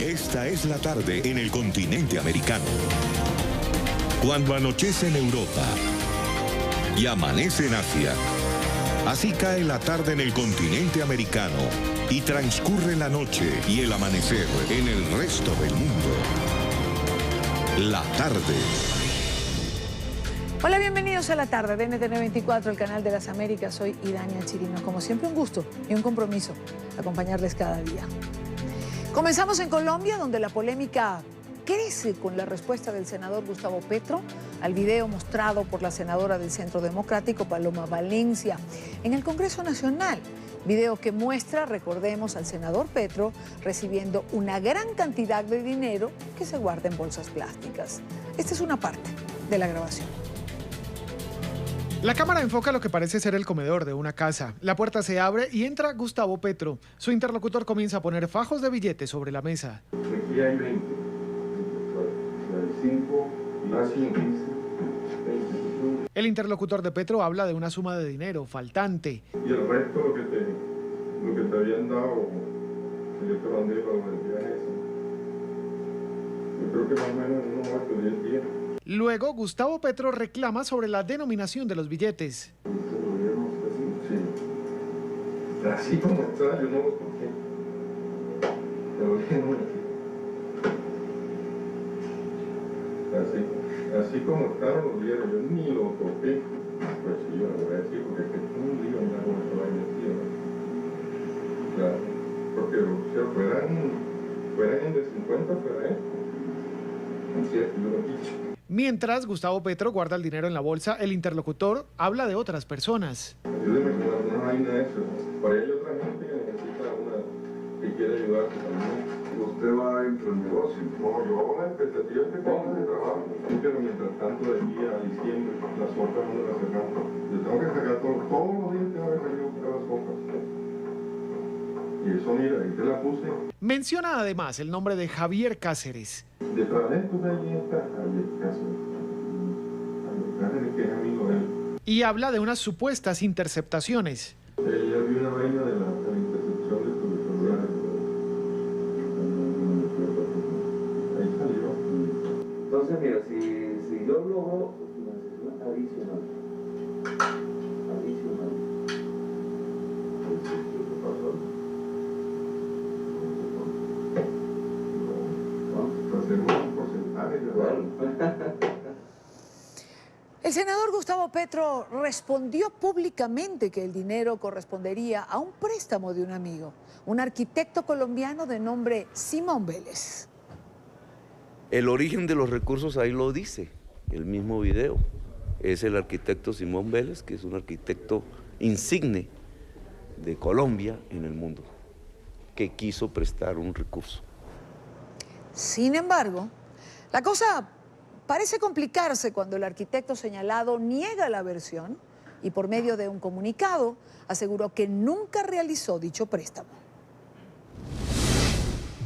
Esta es la tarde en el continente americano. Cuando anochece en Europa y amanece en Asia, así cae la tarde en el continente americano y transcurre la noche y el amanecer en el resto del mundo. La tarde. Hola, bienvenidos a La Tarde de NTN 24, el canal de las Américas. Soy Idania Chirino. Como siempre, un gusto y un compromiso acompañarles cada día. Comenzamos en Colombia, donde la polémica crece con la respuesta del senador Gustavo Petro al video mostrado por la senadora del Centro Democrático, Paloma Valencia, en el Congreso Nacional. Video que muestra, recordemos, al senador Petro recibiendo una gran cantidad de dinero que se guarda en bolsas plásticas. Esta es una parte de la grabación. La cámara enfoca lo que parece ser el comedor de una casa. La puerta se abre y entra Gustavo Petro. Su interlocutor comienza a poner fajos de billetes sobre la mesa. Aquí hay 20. 5, más 5. El interlocutor de Petro habla de una suma de dinero faltante. Y el resto lo que te habían dado, yo te mandé para que me digan eso. Yo creo que más o menos en unos 8 o 10 días. Luego, Gustavo Petro reclama sobre la denominación de los billetes. Sí. Así como está, yo no lo toqué. Pero bien, así como está, lo dieron, yo ni lo toqué. Pues sí, yo lo voy a decir, porque es que es un lío andar con eso ahí metido. Claro, porque o sea, fueran en de 50, fuera esto. Es cierto, yo lo he dicho. Mientras Gustavo Petro guarda el dinero en la bolsa, el interlocutor habla de otras personas. Ayúdeme con alguna vaina de eso. Por ahí hay otra gente que necesita que quiere ayudarte también. Usted va dentro del negocio. No, yo hago la expectativa de que tengo de trabajo. Pero mientras tanto, de aquí a diciembre, las hojas no las sacamos. Yo tengo que sacar todos los días tengo que salir a buscar las hojas. Y eso, mira, ahí te la puse. Menciona además el nombre de Javier Cáceres. Detrás de esto de ahí está Javier Cáceres. Javier Cáceres, que es amigo de él. Y habla de unas supuestas interceptaciones. Ella vio una vaina de la intercepción de tu celular. Ahí salió. Entonces, mira, si yo logro una sesión adicional. ¿Qué pasó? Hacemos un porcentaje, ¿verdad? El senador Gustavo Petro respondió públicamente que el dinero correspondería a un préstamo de un amigo, un arquitecto colombiano de nombre Simón Vélez. El origen de los recursos ahí lo dice el mismo video. Es el arquitecto Simón Vélez, que es un arquitecto insigne de Colombia en el mundo, que quiso prestar un recurso. Sin embargo, la cosa parece complicarse cuando el arquitecto señalado niega la versión y por medio de un comunicado aseguró que nunca realizó dicho préstamo.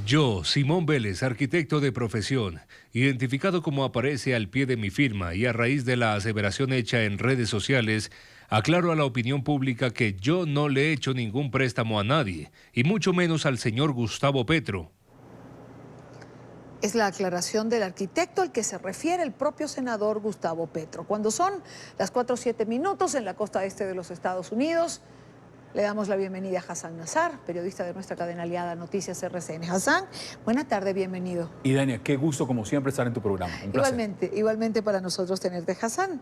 Yo, Simón Vélez, arquitecto de profesión, identificado como aparece al pie de mi firma y a raíz de la aseveración hecha en redes sociales, aclaro a la opinión pública que yo no le he hecho ningún préstamo a nadie, y mucho menos al señor Gustavo Petro. Es la aclaración del arquitecto al que se refiere el propio senador Gustavo Petro. Cuando son las 4:07 en la costa este de los Estados Unidos, le damos la bienvenida a Hassan Nazar, periodista de nuestra cadena aliada Noticias RCN. Hassan, buena tarde, bienvenido. Y Dania, qué gusto como siempre estar en tu programa. Un placer. Igualmente para nosotros tenerte, Hassan.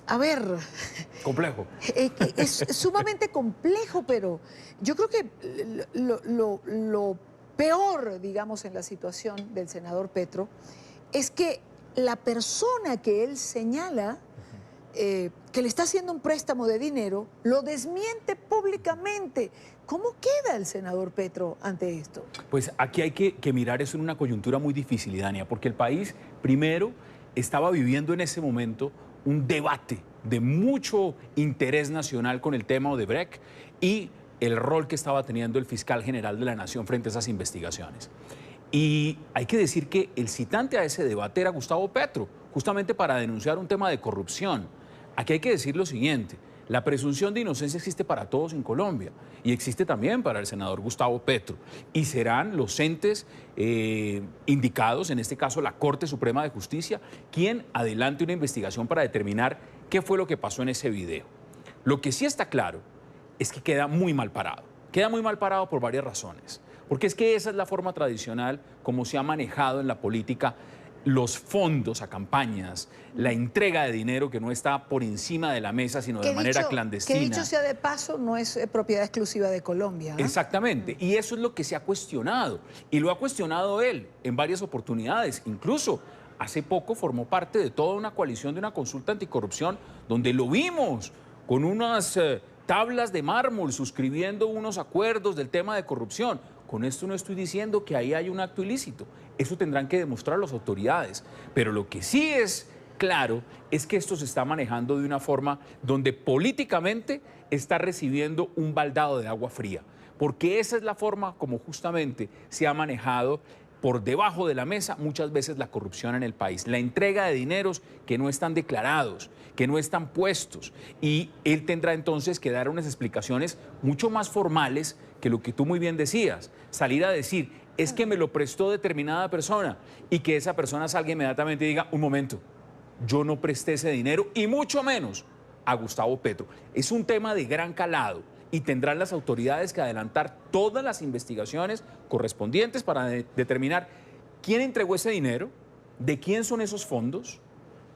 A ver... Complejo. Es sumamente complejo, pero yo creo que lo peor, digamos, en la situación del senador Petro es que la persona que él señala que le está haciendo un préstamo de dinero lo desmiente públicamente. ¿Cómo queda el senador Petro ante esto? Pues aquí hay que mirar eso en una coyuntura muy difícil, Dania, porque el país primero estaba viviendo en ese momento un debate de mucho interés nacional con el tema Odebrecht y el rol que estaba teniendo el fiscal general de la Nación frente a esas investigaciones. Y hay que decir que el citante a ese debate era Gustavo Petro, justamente para denunciar un tema de corrupción. Aquí hay que decir lo siguiente, La presunción de inocencia existe para todos en Colombia y existe también para el senador Gustavo Petro. Y serán los entes indicados, en este caso la Corte Suprema de Justicia, quien adelante una investigación para determinar qué fue lo que pasó en ese video. Lo que sí está claro es que queda muy mal parado. Queda muy mal parado por varias razones. Porque es que esa es la forma tradicional como se ha manejado en la política los fondos a campañas, la entrega de dinero que no está por encima de la mesa, sino de manera clandestina. Que dicho sea de paso, no es propiedad exclusiva de Colombia, ¿eh? Exactamente, y eso es lo que se ha cuestionado, y lo ha cuestionado él en varias oportunidades. Incluso hace poco formó parte de toda una coalición de una consulta anticorrupción, donde lo vimos con unas tablas de mármol suscribiendo unos acuerdos del tema de corrupción. Con esto no estoy diciendo que ahí hay un acto ilícito. Eso tendrán que demostrar las autoridades. Pero lo que sí es claro es que esto se está manejando de una forma donde políticamente está recibiendo un baldado de agua fría. Porque esa es la forma como justamente se ha manejado por debajo de la mesa muchas veces la corrupción en el país. La entrega de dineros que no están declarados, que no están puestos. Y él tendrá entonces que dar unas explicaciones mucho más formales que lo que tú muy bien decías. Salir a decir, es que me lo prestó determinada persona, y que esa persona salga inmediatamente y diga, un momento, yo no presté ese dinero, y mucho menos a Gustavo Petro. Es un tema de gran calado y tendrán las autoridades que adelantar todas las investigaciones correspondientes para determinar quién entregó ese dinero, de quién son esos fondos,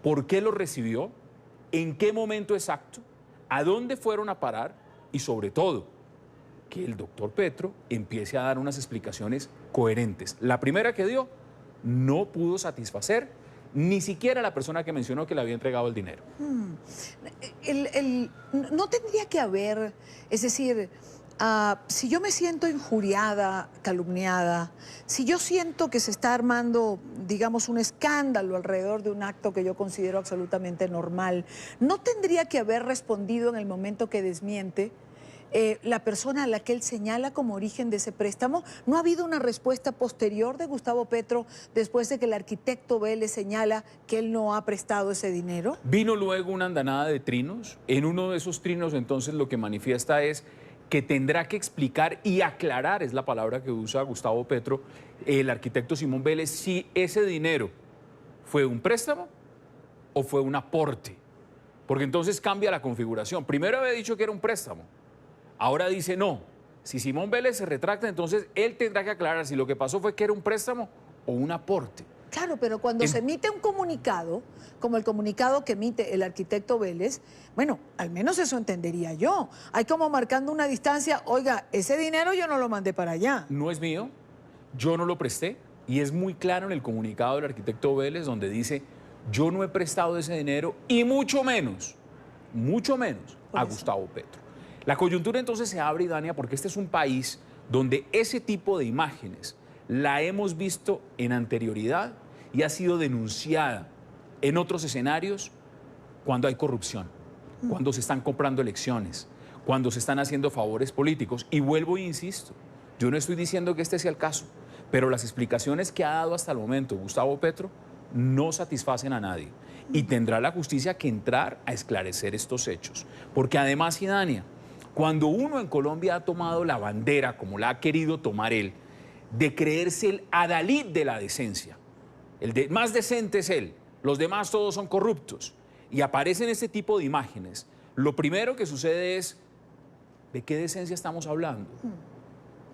por qué los recibió, en qué momento exacto, a dónde fueron a parar y sobre todo que el doctor Petro empiece a dar unas explicaciones coherentes. La primera que dio no pudo satisfacer ni siquiera a la persona que mencionó que le había entregado el dinero. No tendría que haber, es decir, si yo me siento injuriada, calumniada, si yo siento que se está armando, digamos, un escándalo alrededor de un acto que yo considero absolutamente normal, ¿no tendría que haber respondido en el momento que desmiente la persona a la que él señala como origen de ese préstamo? ¿No ha habido una respuesta posterior de Gustavo Petro después de que el arquitecto Vélez señala que él no ha prestado ese dinero? Vino luego una andanada de trinos. En uno de esos trinos entonces lo que manifiesta es que tendrá que explicar y aclarar, es la palabra que usa Gustavo Petro, el arquitecto Simón Vélez, si ese dinero fue un préstamo o fue un aporte. Porque entonces cambia la configuración. Primero había dicho que era un préstamo. Ahora dice no. Si Simón Vélez se retracta, entonces él tendrá que aclarar si lo que pasó fue que era un préstamo o un aporte. Claro, pero cuando se emite un comunicado, como el comunicado que emite el arquitecto Vélez, bueno, al menos eso entendería yo. Hay como marcando una distancia, oiga, ese dinero yo no lo mandé para allá. No es mío, yo no lo presté, y es muy claro en el comunicado del arquitecto Vélez donde dice, yo no he prestado ese dinero y mucho menos a Gustavo Petro. La coyuntura entonces se abre, Dania, porque este es un país donde ese tipo de imágenes la hemos visto en anterioridad y ha sido denunciada en otros escenarios cuando hay corrupción, cuando se están comprando elecciones, cuando se están haciendo favores políticos. Y vuelvo e insisto, yo no estoy diciendo que este sea el caso, pero las explicaciones que ha dado hasta el momento Gustavo Petro no satisfacen a nadie. Y tendrá la justicia que entrar a esclarecer estos hechos. Porque además, Dania, cuando uno en Colombia ha tomado la bandera, como la ha querido tomar él, de creerse el adalid de la decencia, más decente es él, los demás todos son corruptos, y aparecen este tipo de imágenes, lo primero que sucede es, ¿de qué decencia estamos hablando?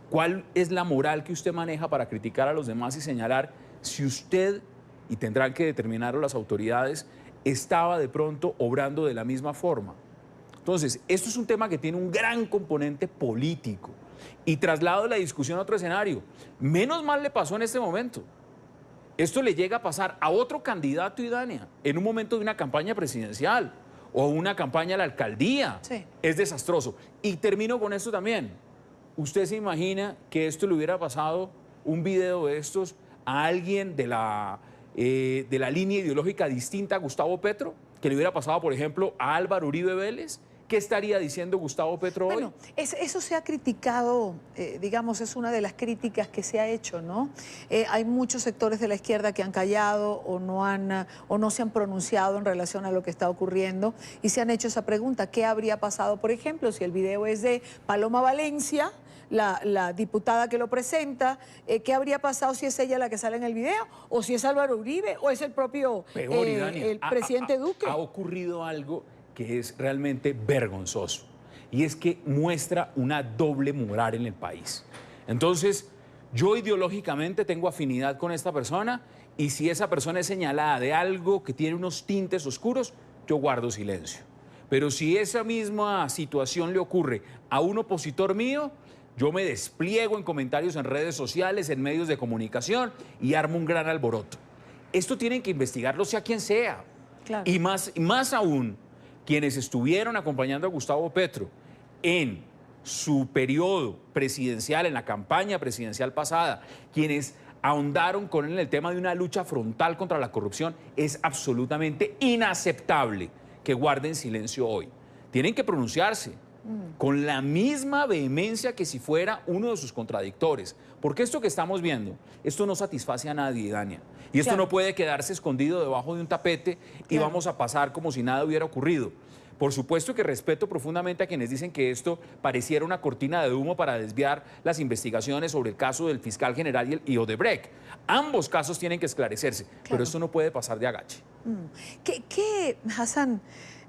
¿Cuál es la moral que usted maneja para criticar a los demás y señalar si usted, y tendrán que determinarlo las autoridades, estaba de pronto obrando de la misma forma? Entonces, esto es un tema que tiene un gran componente político. Y traslado la discusión a otro escenario. Menos mal le pasó en este momento. Esto le llega a pasar a otro candidato, Idania, en un momento de una campaña presidencial o una campaña a la alcaldía. Sí. Es desastroso. Y termino con esto también. ¿Usted se imagina que esto le hubiera pasado, un video de estos, a alguien de la línea ideológica distinta a Gustavo Petro? Que le hubiera pasado, por ejemplo, a Álvaro Uribe Vélez, ¿qué estaría diciendo Gustavo Petro hoy? Bueno, eso se ha criticado, digamos, es una de las críticas que se ha hecho, ¿no? Hay muchos sectores de la izquierda que han callado o no se han pronunciado en relación a lo que está ocurriendo y se han hecho esa pregunta, ¿qué habría pasado, por ejemplo, si el video es de Paloma Valencia, la diputada que lo presenta, qué habría pasado si es ella la que sale en el video, o si es Álvaro Uribe, o es el propio Peor, Idania, el presidente Duque? Ha ocurrido algo que es realmente vergonzoso, y es que muestra una doble moral en el país. Entonces, yo ideológicamente tengo afinidad con esta persona, y si esa persona es señalada de algo que tiene unos tintes oscuros, yo guardo silencio. Pero si esa misma situación le ocurre a un opositor mío, yo me despliego en comentarios en redes sociales, en medios de comunicación y armo un gran alboroto. Esto tienen que investigarlo sea quien sea. Claro. Y más aún, quienes estuvieron acompañando a Gustavo Petro en su periodo presidencial, en la campaña presidencial pasada, quienes ahondaron con él en el tema de una lucha frontal contra la corrupción, es absolutamente inaceptable que guarden silencio hoy. Tienen que pronunciarse con la misma vehemencia que si fuera uno de sus contradictores. Porque esto que estamos viendo, esto no satisface a nadie, Dania. Y esto Claro. no puede quedarse escondido debajo de un tapete y Claro. vamos a pasar como si nada hubiera ocurrido. Por supuesto que respeto profundamente a quienes dicen que esto pareciera una cortina de humo para desviar las investigaciones sobre el caso del fiscal general y Odebrecht. Ambos casos tienen que esclarecerse, pero Claro. esto no puede pasar de agache. Hassan,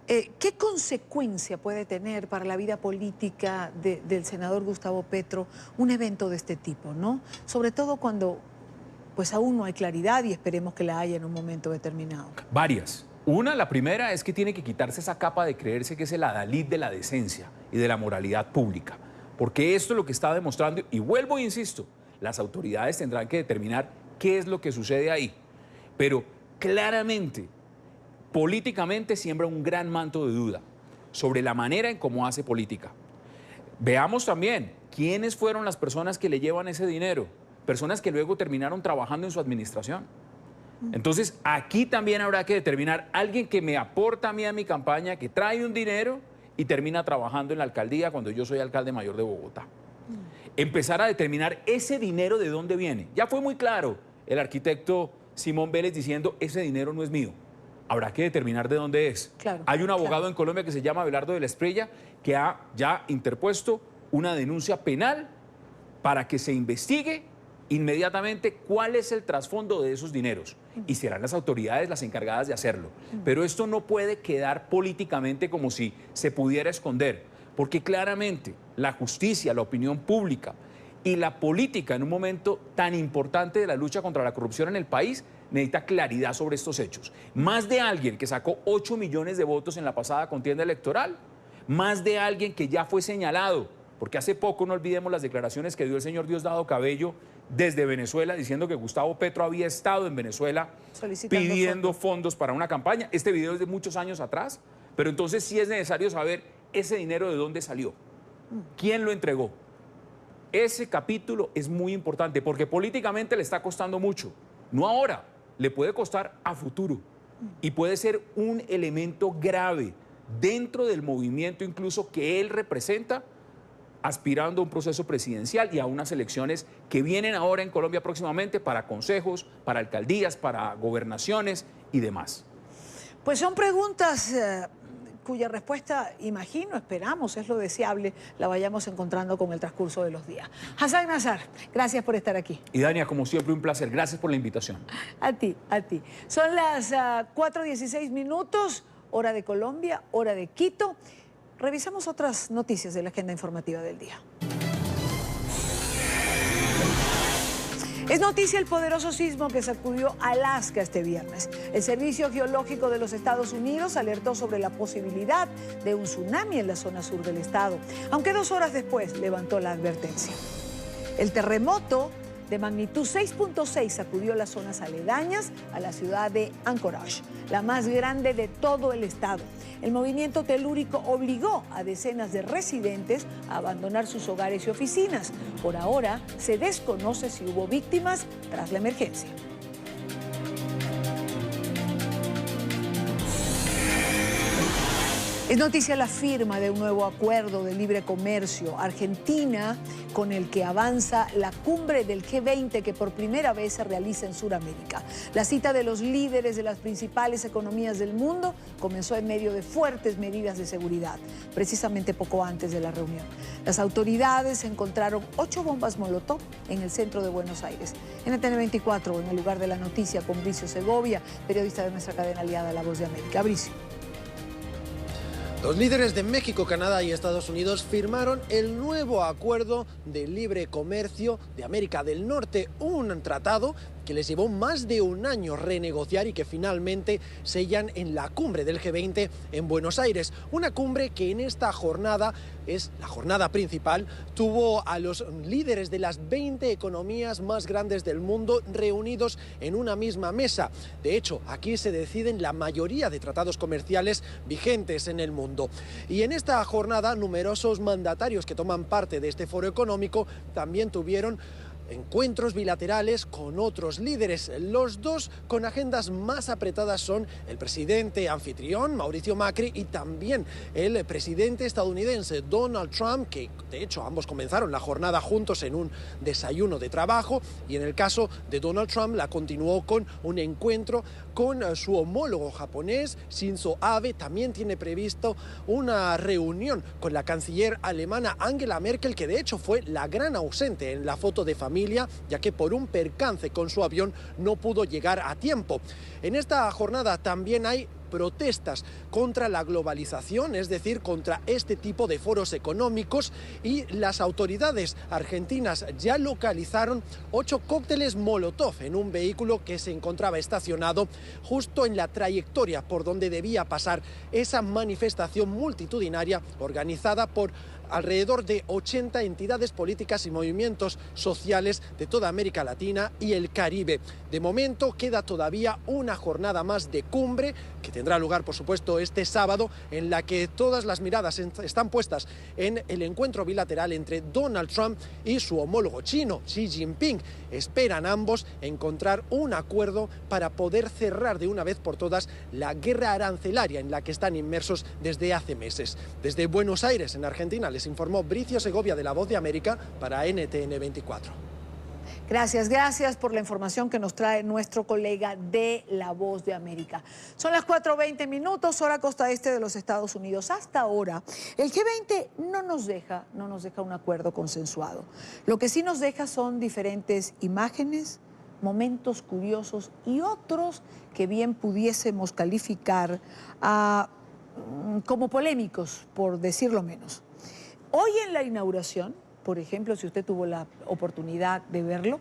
¿qué consecuencia puede tener para la vida política del senador Gustavo Petro un evento de este tipo, ¿no? Sobre todo cuando pues aún no hay claridad y esperemos que la haya en un momento determinado. Varias. La primera es que tiene que quitarse esa capa de creerse que es el adalid de la decencia y de la moralidad pública. Porque esto es lo que está demostrando, y vuelvo e insisto, las autoridades tendrán que determinar qué es lo que sucede ahí. Pero claramente, políticamente siembra un gran manto de duda sobre la manera en cómo hace política. Veamos también quiénes fueron las personas que le llevan ese dinero, personas que luego terminaron trabajando en su administración. Entonces, aquí también habrá que determinar alguien que me aporta a mí a mi campaña, que trae un dinero y termina trabajando en la alcaldía cuando yo soy alcalde mayor de Bogotá. Empezar a determinar ese dinero de dónde viene. Ya fue muy claro el arquitecto Simón Vélez diciendo, ese dinero no es mío. Habrá que determinar de dónde es. Claro, Hay un abogado claro. en Colombia que se llama Abelardo de la Espriella que ha ya interpuesto una denuncia penal para que se investigue inmediatamente cuál es el trasfondo de esos dineros. Y serán las autoridades las encargadas de hacerlo. Pero esto no puede quedar políticamente como si se pudiera esconder, porque claramente la justicia, la opinión pública y la política en un momento tan importante de la lucha contra la corrupción en el país necesita claridad sobre estos hechos. Más de alguien que sacó 8 millones de votos en la pasada contienda electoral, más de alguien que ya fue señalado, porque hace poco no olvidemos las declaraciones que dio el señor Diosdado Cabello desde Venezuela diciendo que Gustavo Petro había estado en Venezuela Solicitando pidiendo fondos para una campaña. Este video es de muchos años atrás, pero entonces sí es necesario saber ese dinero de dónde salió, quién lo entregó. Ese capítulo es muy importante porque políticamente le está costando mucho, no ahora, le puede costar a futuro y puede ser un elemento grave dentro del movimiento incluso que él representa, aspirando a un proceso presidencial y a unas elecciones que vienen ahora en Colombia próximamente para consejos, para alcaldías, para gobernaciones y demás. Pues son preguntas cuya respuesta, imagino, esperamos, es lo deseable, la vayamos encontrando con el transcurso de los días. Hassan Nazar, gracias por estar aquí. Y Dania, como siempre, un placer. Gracias por la invitación. A ti, a ti. Son las 4:16 minutos, hora de Colombia, hora de Quito. Revisamos otras noticias de la agenda informativa del día. Es noticia el poderoso sismo que sacudió Alaska este viernes. El Servicio Geológico de los Estados Unidos alertó sobre la posibilidad de un tsunami en la zona sur del estado, aunque 2 horas después levantó la advertencia. El terremoto de magnitud 6.6 sacudió las zonas aledañas a la ciudad de Anchorage, la más grande de todo el estado. El movimiento telúrico obligó a decenas de residentes a abandonar sus hogares y oficinas. Por ahora, se desconoce si hubo víctimas tras la emergencia. Es noticia la firma de un nuevo acuerdo de libre comercio Argentina con el que avanza la cumbre del G20 que por primera vez se realiza en Sudamérica. La cita de los líderes de las principales economías del mundo comenzó en medio de fuertes medidas de seguridad, precisamente poco antes de la reunión. Las autoridades encontraron 8 bombas Molotov en el centro de Buenos Aires. NTN 24, en el lugar de la noticia, con Bricio Segovia, periodista de nuestra cadena aliada La Voz de América. Bricio. Los líderes de México, Canadá y Estados Unidos firmaron el nuevo acuerdo de libre comercio de América del Norte, un tratado que les llevó más de un año renegociar y que finalmente sellan en la cumbre del G20 en Buenos Aires. Una cumbre que en esta jornada, es la jornada principal, tuvo a los líderes de las 20 economías más grandes del mundo reunidos en una misma mesa. De hecho, aquí se deciden la mayoría de tratados comerciales vigentes en el mundo. Y en esta jornada, numerosos mandatarios que toman parte de este foro económico también tuvieron encuentros bilaterales con otros líderes. Los dos con agendas más apretadas son el presidente anfitrión, Mauricio Macri, y también el presidente estadounidense, Donald Trump, que de hecho ambos comenzaron la jornada juntos en un desayuno de trabajo, y en el caso de Donald Trump la continuó con un encuentro con su homólogo japonés, Shinzo Abe. También tiene previsto una reunión con la canciller alemana Angela Merkel, que de hecho fue la gran ausente en la foto de familia, ya que por un percance con su avión no pudo llegar a tiempo. En esta jornada también hay protestas contra la globalización, es decir, contra este tipo de foros económicos, y las autoridades argentinas ya localizaron 8 cócteles Molotov en un vehículo que se encontraba estacionado justo en la trayectoria por donde debía pasar esa manifestación multitudinaria organizada por alrededor de 80 entidades políticas y movimientos sociales de toda América Latina y el Caribe. De momento queda todavía una jornada más de cumbre que tendrá lugar, por supuesto, este sábado, en la que todas las miradas están puestas en el encuentro bilateral entre Donald Trump y su homólogo chino, Xi Jinping. Esperan ambos encontrar un acuerdo para poder cerrar de una vez por todas la guerra arancelaria en la que están inmersos desde hace meses. Desde Buenos Aires, en Argentina, les informó Bricio Segovia de La Voz de América para NTN 24. Gracias por la información que nos trae nuestro colega de La Voz de América. Son las 4:20 minutos, hora costa este de los Estados Unidos. Hasta ahora, el G20 no nos deja un acuerdo consensuado. Lo que sí nos deja son diferentes imágenes, momentos curiosos y otros que bien pudiésemos calificar como polémicos, por decirlo menos. Hoy en la inauguración, por ejemplo, si usted tuvo la oportunidad de verlo,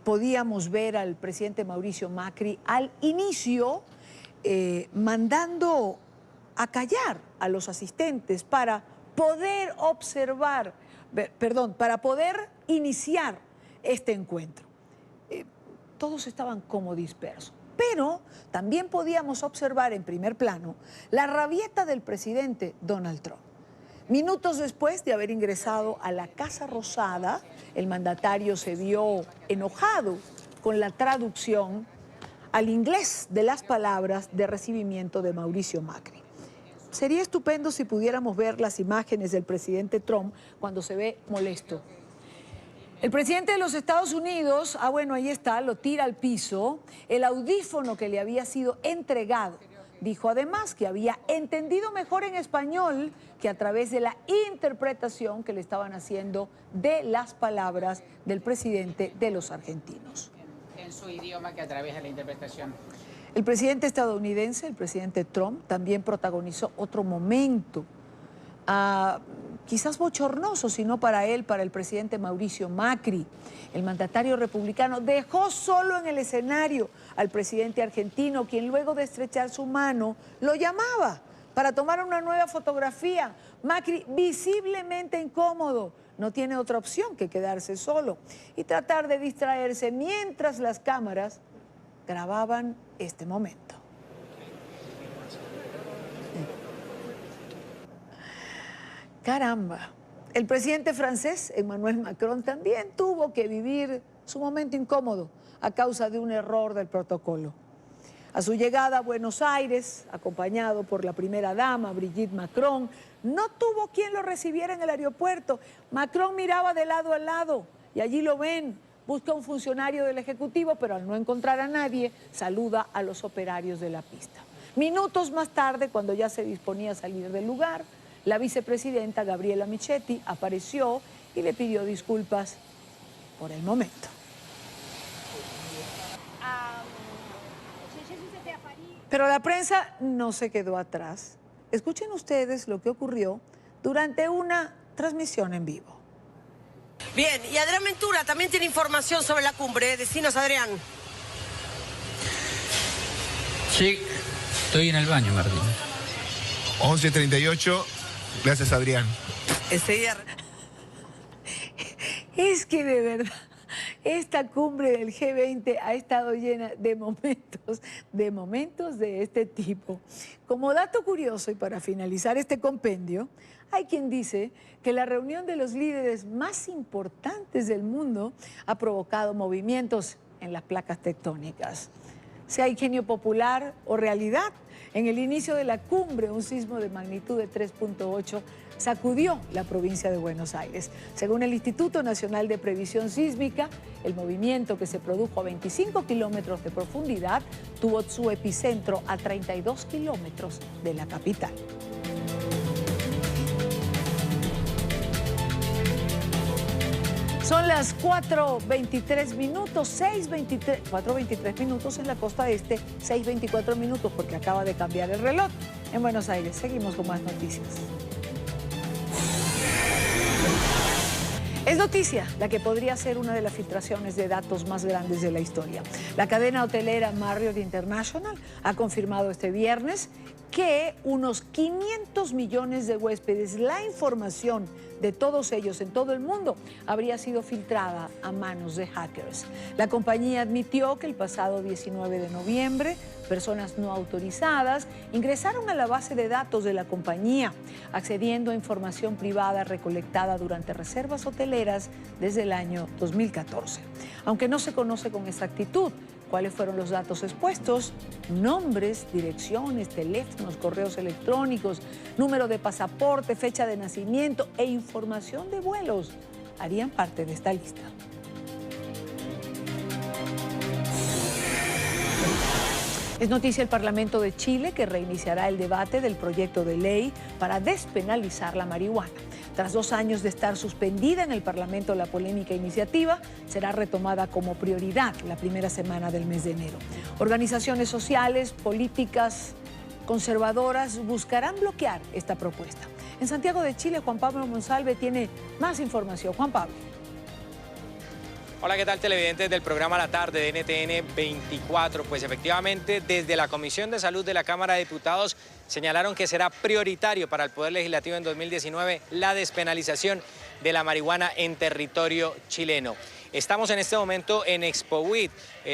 podíamos ver al presidente Mauricio Macri al inicio mandando a callar a los asistentes para poder para poder iniciar este encuentro. Todos estaban como dispersos. Pero también podíamos observar en primer plano la rabieta del presidente Donald Trump. Minutos después de haber ingresado a la Casa Rosada, el mandatario se vio enojado con la traducción al inglés de las palabras de recibimiento de Mauricio Macri. Sería estupendo si pudiéramos ver las imágenes del presidente Trump cuando se ve molesto. El presidente de los Estados Unidos, bueno, ahí está, lo tira al piso, el audífono que le había sido entregado. Dijo además que había entendido mejor en español que a través de la interpretación que le estaban haciendo de las palabras del presidente de los argentinos. En su idioma que a través de la interpretación. El presidente estadounidense, el presidente Trump, también protagonizó otro momento, quizás bochornoso, si no para él, para el presidente Mauricio Macri. El mandatario republicano dejó solo en el escenario al presidente argentino, quien luego de estrechar su mano lo llamaba para tomar una nueva fotografía. Macri, visiblemente incómodo, no tiene otra opción que quedarse solo y tratar de distraerse mientras las cámaras grababan este momento. Caramba, el presidente francés, Emmanuel Macron, también tuvo que vivir su momento incómodo a causa de un error del protocolo. A su llegada a Buenos Aires, acompañado por la primera dama, Brigitte Macron, no tuvo quien lo recibiera en el aeropuerto. Macron miraba de lado a lado y allí lo ven. Busca un funcionario del Ejecutivo, pero al no encontrar a nadie, saluda a los operarios de la pista. Minutos más tarde, cuando ya se disponía a salir del lugar, la vicepresidenta Gabriela Michetti apareció y le pidió disculpas por el momento. Pero la prensa no se quedó atrás. Escuchen ustedes lo que ocurrió durante una transmisión en vivo. Bien, y Adrián Ventura también tiene información sobre la cumbre. Decinos, Adrián. Sí, estoy en el baño, Martín. 11:38. Gracias, Adrián. Enseguida. Es que de verdad, esta cumbre del G20 ha estado llena de momentos de este tipo. Como dato curioso y para finalizar este compendio, hay quien dice que la reunión de los líderes más importantes del mundo ha provocado movimientos en las placas tectónicas. Sea ingenio popular o realidad, en el inicio de la cumbre, un sismo de magnitud de 3.8 sacudió la provincia de Buenos Aires. Según el Instituto Nacional de Previsión Sísmica, el movimiento, que se produjo a 25 kilómetros de profundidad, tuvo su epicentro a 32 kilómetros de la capital. Son las 4:23 minutos, 4:23 minutos en la costa este, 6:24 minutos porque acaba de cambiar el reloj. En Buenos Aires seguimos con más noticias. Es noticia la que podría ser una de las filtraciones de datos más grandes de la historia. La cadena hotelera Marriott International ha confirmado este viernes que unos 500 millones de huéspedes, la información de todos ellos en todo el mundo, habría sido filtrada a manos de hackers. La compañía admitió que el pasado 19 de noviembre, personas no autorizadas ingresaron a la base de datos de la compañía, accediendo a información privada recolectada durante reservas hoteleras desde el año 2014. Aunque no se conoce con exactitud cuáles fueron los datos expuestos, nombres, direcciones, teléfonos, correos electrónicos, número de pasaporte, fecha de nacimiento e información de vuelos harían parte de esta lista. Es noticia el Parlamento de Chile, que reiniciará el debate del proyecto de ley para despenalizar la marihuana. Tras 2 años de estar suspendida en el Parlamento, la polémica iniciativa será retomada como prioridad la primera semana del mes de enero. Organizaciones sociales, políticas, conservadoras buscarán bloquear esta propuesta. En Santiago de Chile, Juan Pablo Monsalve tiene más información. Juan Pablo. Hola, ¿qué tal, televidentes del programa La Tarde de NTN 24? Pues efectivamente, desde la Comisión de Salud de la Cámara de Diputados señalaron que será prioritario para el Poder Legislativo en 2019 la despenalización de la marihuana en territorio chileno. Estamos en este momento en ExpoWeed,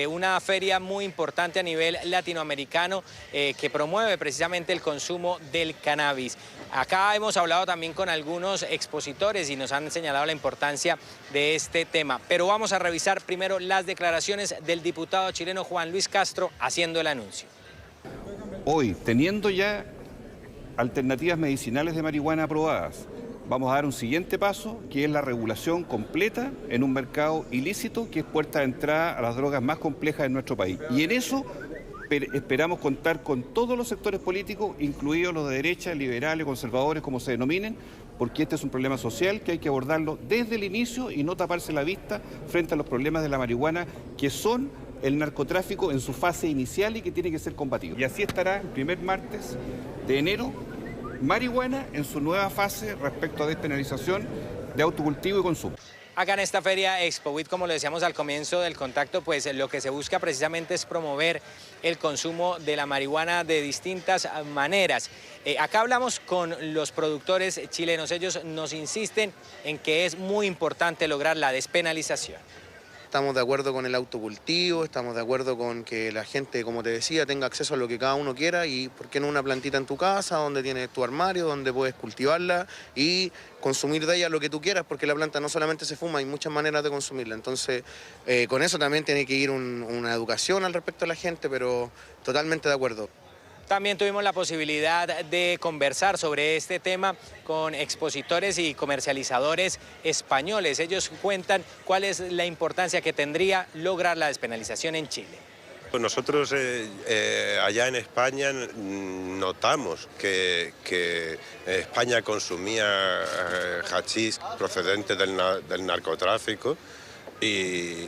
una feria muy importante a nivel latinoamericano que promueve precisamente el consumo del cannabis. Acá hemos hablado también con algunos expositores y nos han señalado la importancia de este tema. Pero vamos a revisar primero las declaraciones del diputado chileno Juan Luis Castro haciendo el anuncio. Hoy, teniendo ya alternativas medicinales de marihuana aprobadas, vamos a dar un siguiente paso, que es la regulación completa en un mercado ilícito, que es puerta de entrada a las drogas más complejas de nuestro país. Y en eso esperamos contar con todos los sectores políticos, incluidos los de derecha, liberales, conservadores, como se denominen, porque este es un problema social que hay que abordarlo desde el inicio y no taparse la vista frente a los problemas de la marihuana, que son el narcotráfico en su fase inicial y que tiene que ser combatido. Y así estará el primer martes de enero marihuana en su nueva fase respecto a despenalización de autocultivo y consumo. Acá en esta feria ExpoWeed, como lo decíamos al comienzo del contacto, pues lo que se busca precisamente es promover el consumo de la marihuana de distintas maneras. Acá hablamos con los productores chilenos. Ellos nos insisten en que es muy importante lograr la despenalización. estamos de acuerdo con el autocultivo, estamos de acuerdo con que la gente, como te decía, tenga acceso a lo que cada uno quiera y por qué no una plantita en tu casa, donde tienes tu armario, donde puedes cultivarla y consumir de ella lo que tú quieras, porque la planta no solamente se fuma, hay muchas maneras de consumirla. Entonces, con eso también tiene que ir una educación al respecto a la gente, pero totalmente de acuerdo. También tuvimos la posibilidad de conversar sobre este tema con expositores y comercializadores españoles. Ellos cuentan cuál es la importancia que tendría lograr la despenalización en Chile. Nosotros allá en España notamos que España consumía hachís procedente del narcotráfico y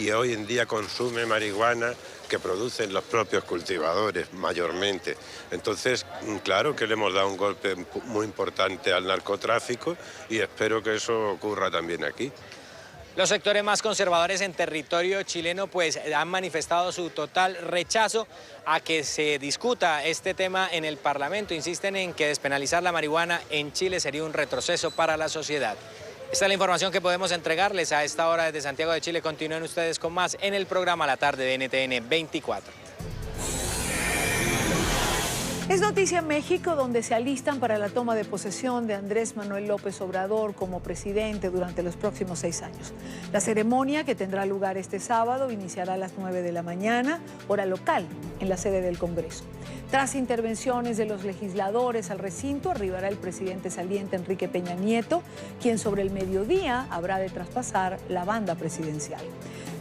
hoy en día consume marihuana que producen los propios cultivadores mayormente. Entonces, claro que le hemos dado un golpe muy importante al narcotráfico y espero que eso ocurra también aquí. Los sectores más conservadores en territorio chileno pues han manifestado su total rechazo a que se discuta este tema en el Parlamento. Insisten en que despenalizar la marihuana en Chile sería un retroceso para la sociedad. Esta es la información que podemos entregarles a esta hora desde Santiago de Chile. Continúen ustedes con más en el programa La Tarde de NTN 24. Es noticia en México, donde se alistan para la toma de posesión de Andrés Manuel López Obrador como presidente durante los próximos 6 años. La ceremonia, que tendrá lugar este sábado, iniciará a las 9 de la mañana, hora local, en la sede del Congreso. Tras intervenciones de los legisladores al recinto, arribará el presidente saliente Enrique Peña Nieto, quien sobre el mediodía habrá de traspasar la banda presidencial.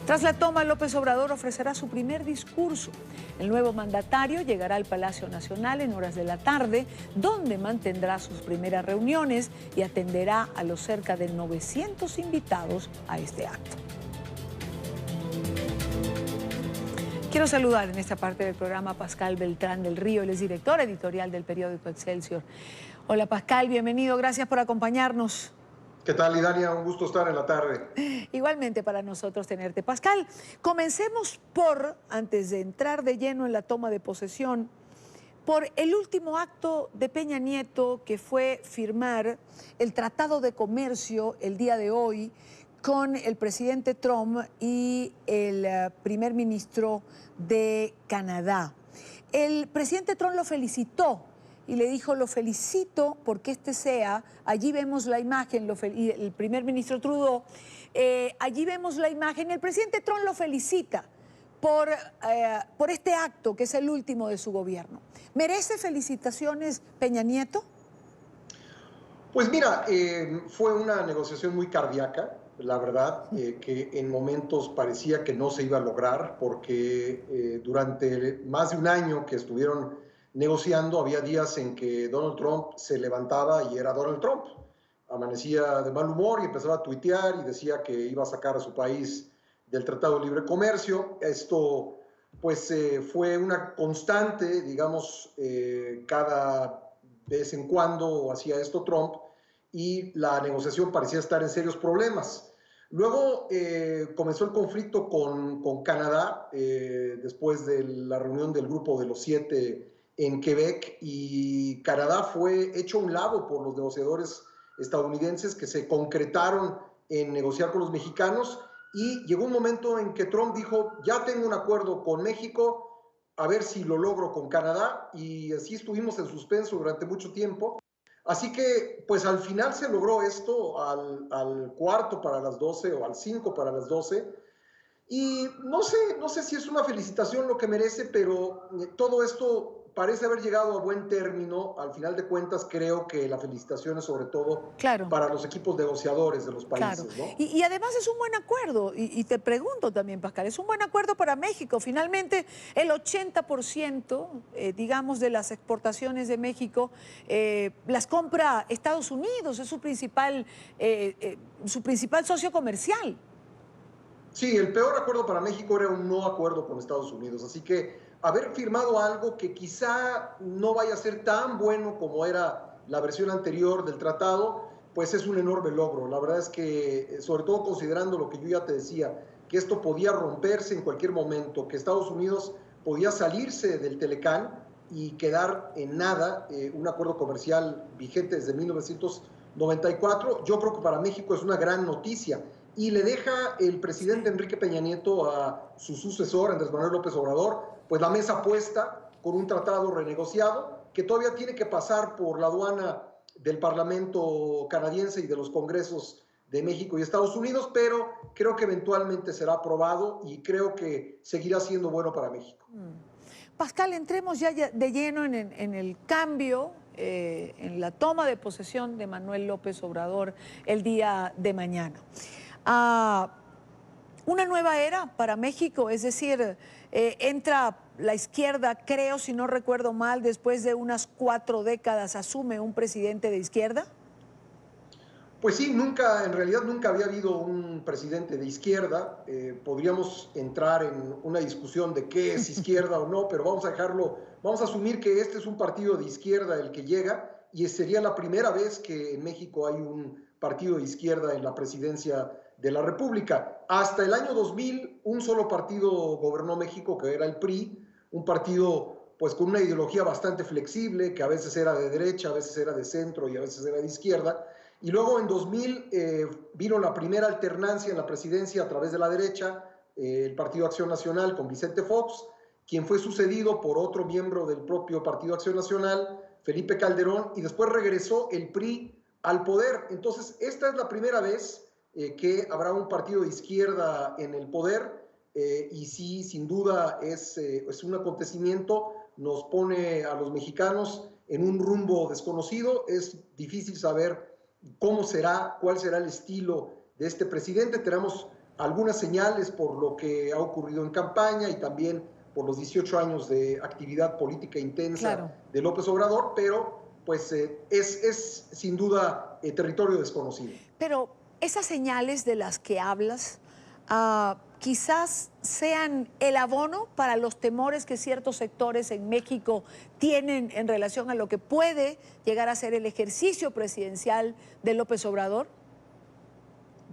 Tras la toma, López Obrador ofrecerá su primer discurso. El nuevo mandatario llegará al Palacio Nacional en horas de la tarde, donde mantendrá sus primeras reuniones y atenderá a los cerca de 900 invitados a este acto. Quiero saludar en esta parte del programa a Pascal Beltrán del Río, él es director editorial del periódico Excelsior. Hola Pascal, bienvenido, gracias por acompañarnos. ¿Qué tal, Idania? Un gusto estar en la tarde. Igualmente para nosotros tenerte. Pascal, comencemos antes de entrar de lleno en la toma de posesión, por el último acto de Peña Nieto, que fue firmar el Tratado de Comercio el día de hoy con el presidente Trump y el primer ministro de Canadá. El presidente Trump lo felicitó y le dijo: lo felicito porque allí vemos la imagen, y el primer ministro Trudeau, allí vemos la imagen, el presidente Trump lo felicita por este acto que es el último de su gobierno. ¿Merece felicitaciones Peña Nieto? Pues mira, fue una negociación muy cardíaca, la verdad, que en momentos parecía que no se iba a lograr, porque durante más de un año que estuvieron negociando, había días en que Donald Trump se levantaba y era Donald Trump. Amanecía de mal humor y empezaba a tuitear y decía que iba a sacar a su país del Tratado de Libre Comercio. Esto pues fue una constante, digamos, cada vez en cuando hacía esto Trump, y la negociación parecía estar en serios problemas. Luego comenzó el conflicto con Canadá, después de la reunión del Grupo de los 7 en Quebec, y Canadá fue hecho a un lado por los negociadores estadounidenses, que se concretaron en negociar con los mexicanos, y llegó un momento en que Trump dijo: ya tengo un acuerdo con México, a ver si lo logro con Canadá, y así estuvimos en suspenso durante mucho tiempo. Así que, pues al final se logró esto al cuarto para las 12 o al 5 para las 12. Y no sé si es una felicitación lo que merece, pero todo esto parece haber llegado a buen término. Al final de cuentas, creo que la felicitación es sobre todo para los equipos negociadores de los países. Claro. ¿No? Y además es un buen acuerdo. Y te pregunto también, Pascal, es un buen acuerdo para México. Finalmente, el 80%, digamos, de las exportaciones de México las compra Estados Unidos. Es su principal socio comercial. Sí, el peor acuerdo para México era un no acuerdo con Estados Unidos. Así que haber firmado algo que quizá no vaya a ser tan bueno como era la versión anterior del tratado, pues es un enorme logro. La verdad es que, sobre todo considerando lo que yo ya te decía, que esto podía romperse en cualquier momento, que Estados Unidos podía salirse del Telecán y quedar en nada, un acuerdo comercial vigente desde 1994, yo creo que para México es una gran noticia. y le deja el presidente Enrique Peña Nieto a su sucesor, Andrés Manuel López Obrador, pues la mesa puesta con un tratado renegociado que todavía tiene que pasar por la aduana del Parlamento canadiense y de los congresos de México y Estados Unidos, pero creo que eventualmente será aprobado y creo que seguirá siendo bueno para México. Pascal, entremos ya de lleno en el cambio, en la toma de posesión de Manuel López Obrador el día de mañana. Una nueva era para México, es decir, entra la izquierda, creo, si no recuerdo mal, después de unas 4 décadas, asume un presidente de izquierda. Pues sí, en realidad nunca había habido un presidente de izquierda. Podríamos entrar en una discusión de qué es izquierda o no, pero vamos a asumir que este es un partido de izquierda el que llega y sería la primera vez que en México hay un partido de izquierda en la presidencia de la República. Hasta el año 2000, un solo partido gobernó México, que era el PRI, un partido pues con una ideología bastante flexible, que a veces era de derecha, a veces era de centro y a veces era de izquierda. Y luego en 2000 vino la primera alternancia en la presidencia a través de la derecha, el Partido Acción Nacional con Vicente Fox, quien fue sucedido por otro miembro del propio Partido Acción Nacional, Felipe Calderón, y después regresó el PRI al poder. Entonces, esta es la primera vez que habrá un partido de izquierda en el poder, y sí, sin duda es un acontecimiento, nos pone a los mexicanos en un rumbo desconocido. Es difícil saber cómo será, cuál será el estilo de este presidente. Tenemos algunas señales por lo que ha ocurrido en campaña y también por los 18 años de actividad política intensa de López Obrador, pero pues es sin duda territorio desconocido. Pero esas señales de las que hablas quizás sean el abono para los temores que ciertos sectores en México tienen en relación a lo que puede llegar a ser el ejercicio presidencial de López Obrador.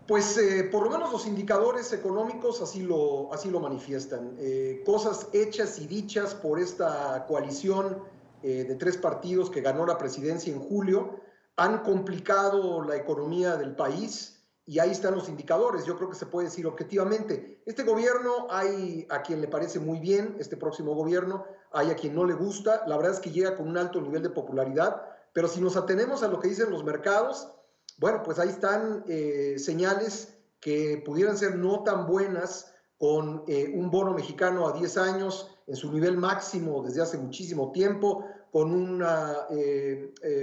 Pues por lo menos los indicadores económicos así lo manifiestan. Cosas hechas y dichas por esta coalición de 3 partidos que ganó la presidencia en julio han complicado la economía del país. Y ahí están los indicadores. Yo creo que se puede decir objetivamente, este gobierno hay a quien le parece muy bien, este próximo gobierno, hay a quien no le gusta. La verdad es que llega con un alto nivel de popularidad, pero si nos atenemos a lo que dicen los mercados, bueno, pues ahí están señales que pudieran ser no tan buenas, con un bono mexicano a 10 años en su nivel máximo desde hace muchísimo tiempo, con una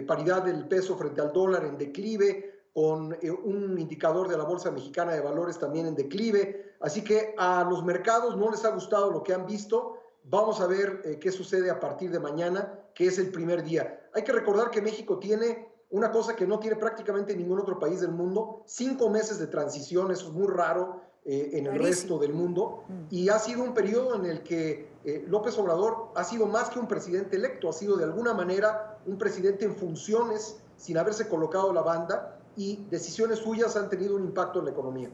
paridad del peso frente al dólar en declive, con un indicador de la Bolsa Mexicana de Valores también en declive. Así que a los mercados no les ha gustado lo que han visto. Vamos a ver qué sucede a partir de mañana, que es el primer día. Hay que recordar que México tiene una cosa que no tiene prácticamente ningún otro país del mundo: 5 meses de transición. Eso es muy raro en el resto del mundo. Y ha sido un periodo en el que López Obrador ha sido más que un presidente electo, ha sido de alguna manera un presidente en funciones sin haberse colocado la banda, y decisiones suyas han tenido un impacto en la economía.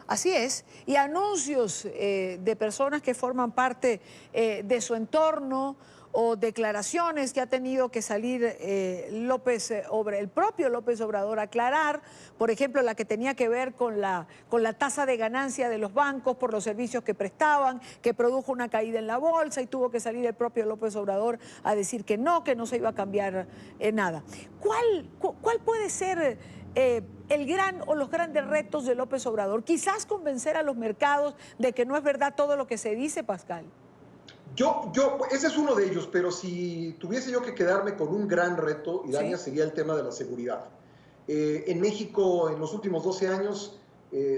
Así es, y anuncios de personas que forman parte de su entorno o declaraciones que ha tenido que salir el propio López Obrador a aclarar, por ejemplo, la que tenía que ver con la tasa de ganancia de los bancos por los servicios que prestaban, que produjo una caída en la bolsa, y tuvo que salir el propio López Obrador a decir que no se iba a cambiar nada. ¿Cuál puede ser el gran o los grandes retos de López Obrador? Quizás convencer a los mercados de que no es verdad todo lo que se dice, Pascal. Ese es uno de ellos, pero si tuviese yo que quedarme con un gran reto, Idania, sería el tema de la seguridad. En México, en los últimos 12 años,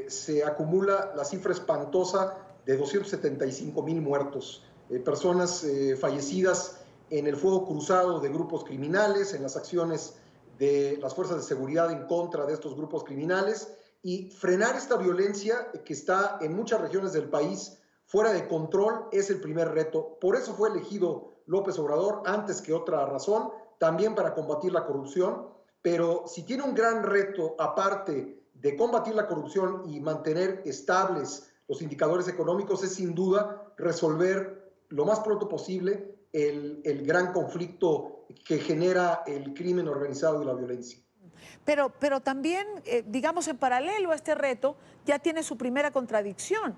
se acumula la cifra espantosa de 275,000 muertos, personas fallecidas en el fuego cruzado de grupos criminales, en las acciones de las fuerzas de seguridad en contra de estos grupos criminales, y frenar esta violencia que está en muchas regiones del país fuera de control es el primer reto. Por eso fue elegido López Obrador, antes que otra razón, también para combatir la corrupción. Pero si tiene un gran reto, aparte de combatir la corrupción y mantener estables los indicadores económicos, es sin duda resolver lo más pronto posible el gran conflicto que genera el crimen organizado y la violencia. Pero también, digamos, en paralelo a este reto, ya tiene su primera contradicción,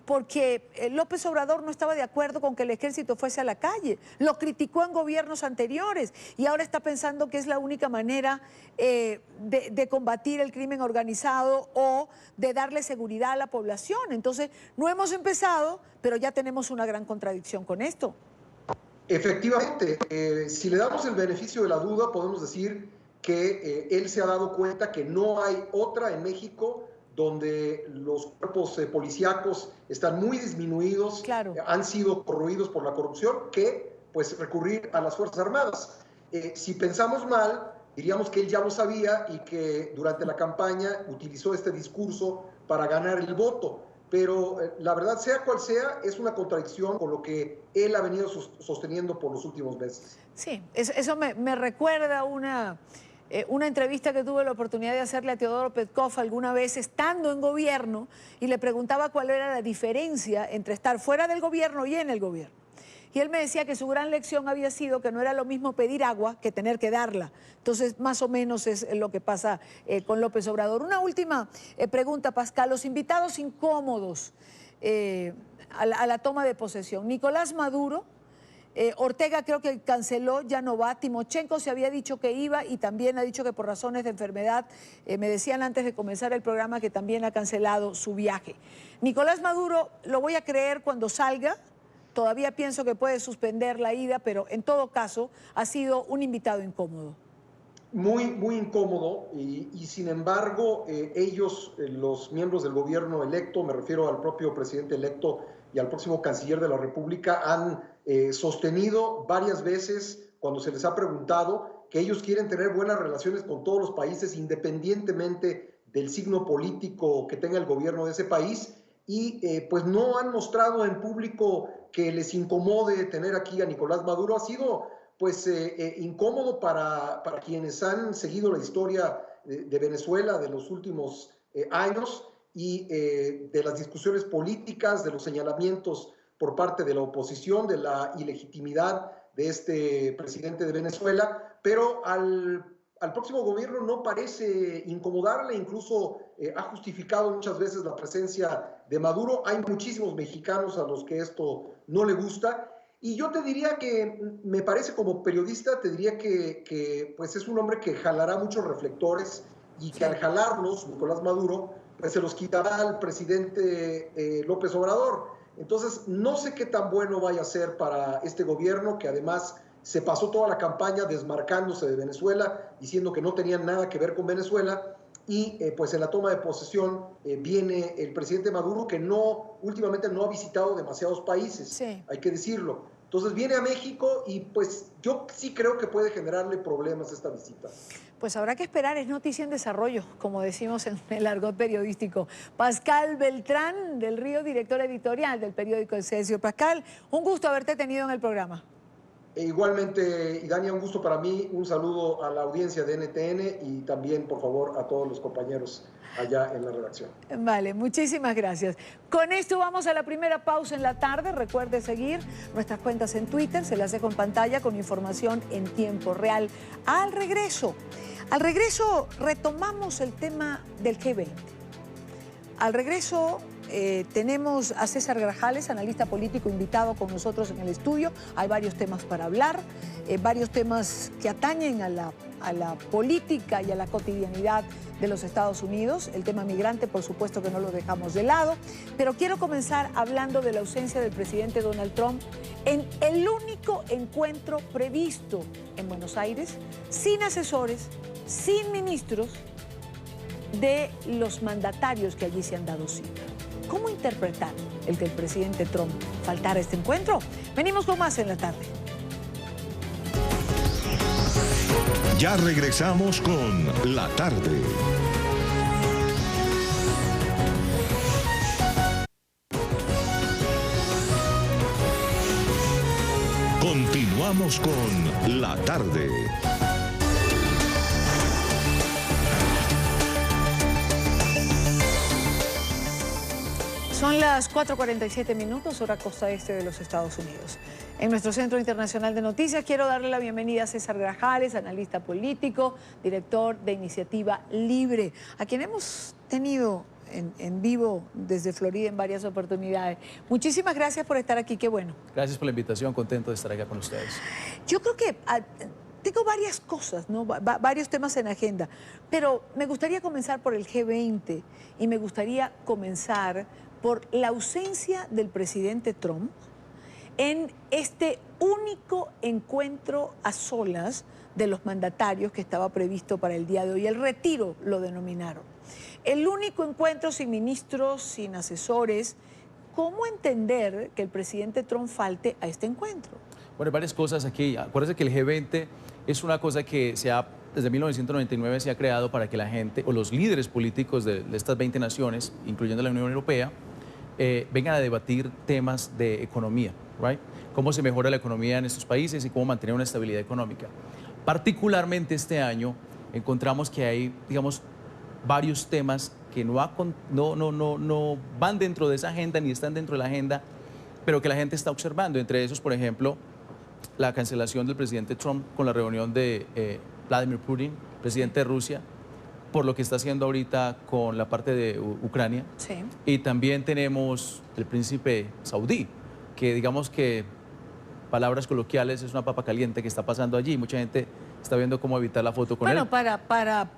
porque López Obrador no estaba de acuerdo con que el ejército fuese a la calle, lo criticó en gobiernos anteriores y ahora está pensando que es la única manera de combatir el crimen organizado o de darle seguridad a la población. Entonces, no hemos empezado, pero ya tenemos una gran contradicción con esto. Efectivamente, si le damos el beneficio de la duda, podemos decir que él se ha dado cuenta que no hay otra en México donde los cuerpos policíacos están muy disminuidos, claro, han sido corroídos por la corrupción, que pues recurrir a las Fuerzas Armadas. Si pensamos mal, diríamos que él ya lo sabía y que durante la campaña utilizó este discurso para ganar el voto. Pero la verdad, sea cual sea, es una contradicción con lo que él ha venido sosteniendo por los últimos meses. Sí, eso me recuerda una entrevista que tuve la oportunidad de hacerle a Teodoro Petkov alguna vez estando en gobierno y le preguntaba cuál era la diferencia entre estar fuera del gobierno y en el gobierno. Y él me decía que su gran lección había sido que no era lo mismo pedir agua que tener que darla. Entonces, más o menos es lo que pasa con López Obrador. Una última pregunta, Pascal. Los invitados incómodos a la toma de posesión. Nicolás Maduro, Ortega creo que canceló, ya no va. Timochenko se había dicho que iba y también ha dicho que por razones de enfermedad, me decían antes de comenzar el programa que también ha cancelado su viaje. Nicolás Maduro, lo voy a creer cuando salga. Todavía pienso que puede suspender la ida, pero en todo caso ha sido un invitado incómodo. Muy incómodo y sin embargo ellos, los miembros del gobierno electo, me refiero al propio presidente electo y al próximo canciller de la República, han sostenido varias veces cuando se les ha preguntado que ellos quieren tener buenas relaciones con todos los países independientemente del signo político que tenga el gobierno de ese país y pues no han mostrado en público que les incomode tener aquí a Nicolás Maduro. Ha sido pues incómodo para quienes han seguido la historia de Venezuela de los últimos años y de las discusiones políticas, de los señalamientos por parte de la oposición, de la ilegitimidad de este presidente de Venezuela, pero al próximo gobierno no parece incomodarle, incluso ha justificado muchas veces la presencia de Maduro. Hay muchísimos mexicanos a los que esto no le gusta. Y yo te diría que, me parece como periodista, te diría que pues es un hombre que jalará muchos reflectores y que al jalarlos, Nicolás Maduro, pues se los quitará al presidente López Obrador. Entonces, no sé qué tan bueno vaya a ser para este gobierno, que además se pasó toda la campaña desmarcándose de Venezuela, diciendo que no tenían nada que ver con Venezuela, y pues en la toma de posesión viene el presidente Maduro, que últimamente no ha visitado demasiados países, sí, hay que decirlo. Entonces viene a México y pues yo sí creo que puede generarle problemas esta visita. Pues habrá que esperar, es noticia en desarrollo, como decimos en el argot periodístico. Pascal Beltrán del Río, director editorial del periódico Excelsior. Pascal, un gusto haberte tenido en el programa. Igualmente, Idania, un gusto para mí. Un saludo a la audiencia de NTN y también, por favor, a todos los compañeros allá en la redacción. Vale, muchísimas gracias. Con esto vamos a la primera pausa en la tarde. Recuerde seguir nuestras cuentas en Twitter, se las dejo en pantalla con información en tiempo real. Al regreso retomamos el tema del G20. Al regreso tenemos a César Grajales, analista político, invitado con nosotros en el estudio. Hay varios temas para hablar, varios temas que atañen a la política y a la cotidianidad de los Estados Unidos. El tema migrante, por supuesto que no lo dejamos de lado, pero quiero comenzar hablando de la ausencia del presidente Donald Trump en el único encuentro previsto en Buenos Aires, sin asesores, sin ministros, de los mandatarios que allí se han dado cita. ¿Cómo interpretar el que el presidente Trump faltara a este encuentro? Venimos con más en la tarde. Ya regresamos con La Tarde. Continuamos con La Tarde. Son las 4:47 minutos, hora costa este de los Estados Unidos. En nuestro Centro Internacional de Noticias quiero darle la bienvenida a César Grajales, analista político, director de Iniciativa Libre, a quien hemos tenido en vivo desde Florida en varias oportunidades. Muchísimas gracias por estar aquí, qué bueno. Gracias por la invitación, contento de estar acá con ustedes. Yo creo que tengo varias cosas, ¿no? Varios temas en agenda, pero me gustaría comenzar por el G20 y me gustaría comenzar por la ausencia del presidente Trump en este único encuentro a solas de los mandatarios que estaba previsto para el día de hoy. El retiro lo denominaron. El único encuentro sin ministros, sin asesores. ¿Cómo entender que el presidente Trump falte a este encuentro? Bueno, hay varias cosas aquí. Acuérdense que el G20 es una cosa que desde 1999 se ha creado para que la gente o los líderes políticos de estas 20 naciones, incluyendo la Unión Europea, vengan a debatir temas de economía, ¿right? Cómo se mejora la economía en estos países y cómo mantener una estabilidad económica. Particularmente este año encontramos que hay, digamos, varios temas que no van dentro de esa agenda ni están dentro de la agenda, pero que la gente está observando. Entre esos, por ejemplo, la cancelación del presidente Trump con la reunión de Vladimir Putin, presidente de Rusia, por lo que está haciendo ahorita con la parte de Ucrania. Sí. Y también tenemos el príncipe saudí, que digamos que, palabras coloquiales, es una papa caliente que está pasando allí. Mucha gente está viendo cómo evitar la foto con él. Bueno, para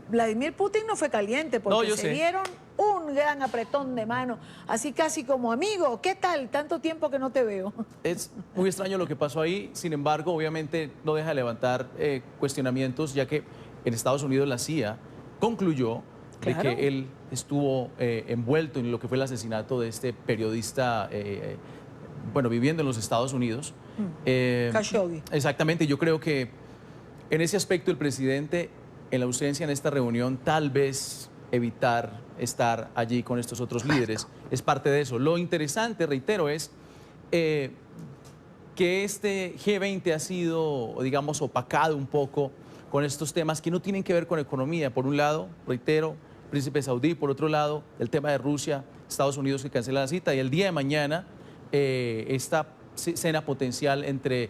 Vladimir Putin no fue caliente porque se dieron un gran apretón de mano, así casi como amigo. ¿Qué tal? Tanto tiempo que no te veo. Es muy extraño lo que pasó ahí, sin embargo, obviamente no deja de levantar cuestionamientos, ya que en Estados Unidos la CIA concluyó de que él estuvo envuelto en lo que fue el asesinato de este periodista, bueno, viviendo en los Estados Unidos. Khashoggi. Exactamente, yo creo que en ese aspecto el presidente, en la ausencia en esta reunión, tal vez evitar estar allí con estos otros líderes, es parte de eso. Lo interesante, reitero, es que este G20 ha sido, digamos, opacado un poco con estos temas que no tienen que ver con economía. Por un lado, reitero, príncipe saudí; por otro lado, el tema de Rusia, Estados Unidos que cancela la cita, y el día de mañana esta cena potencial entre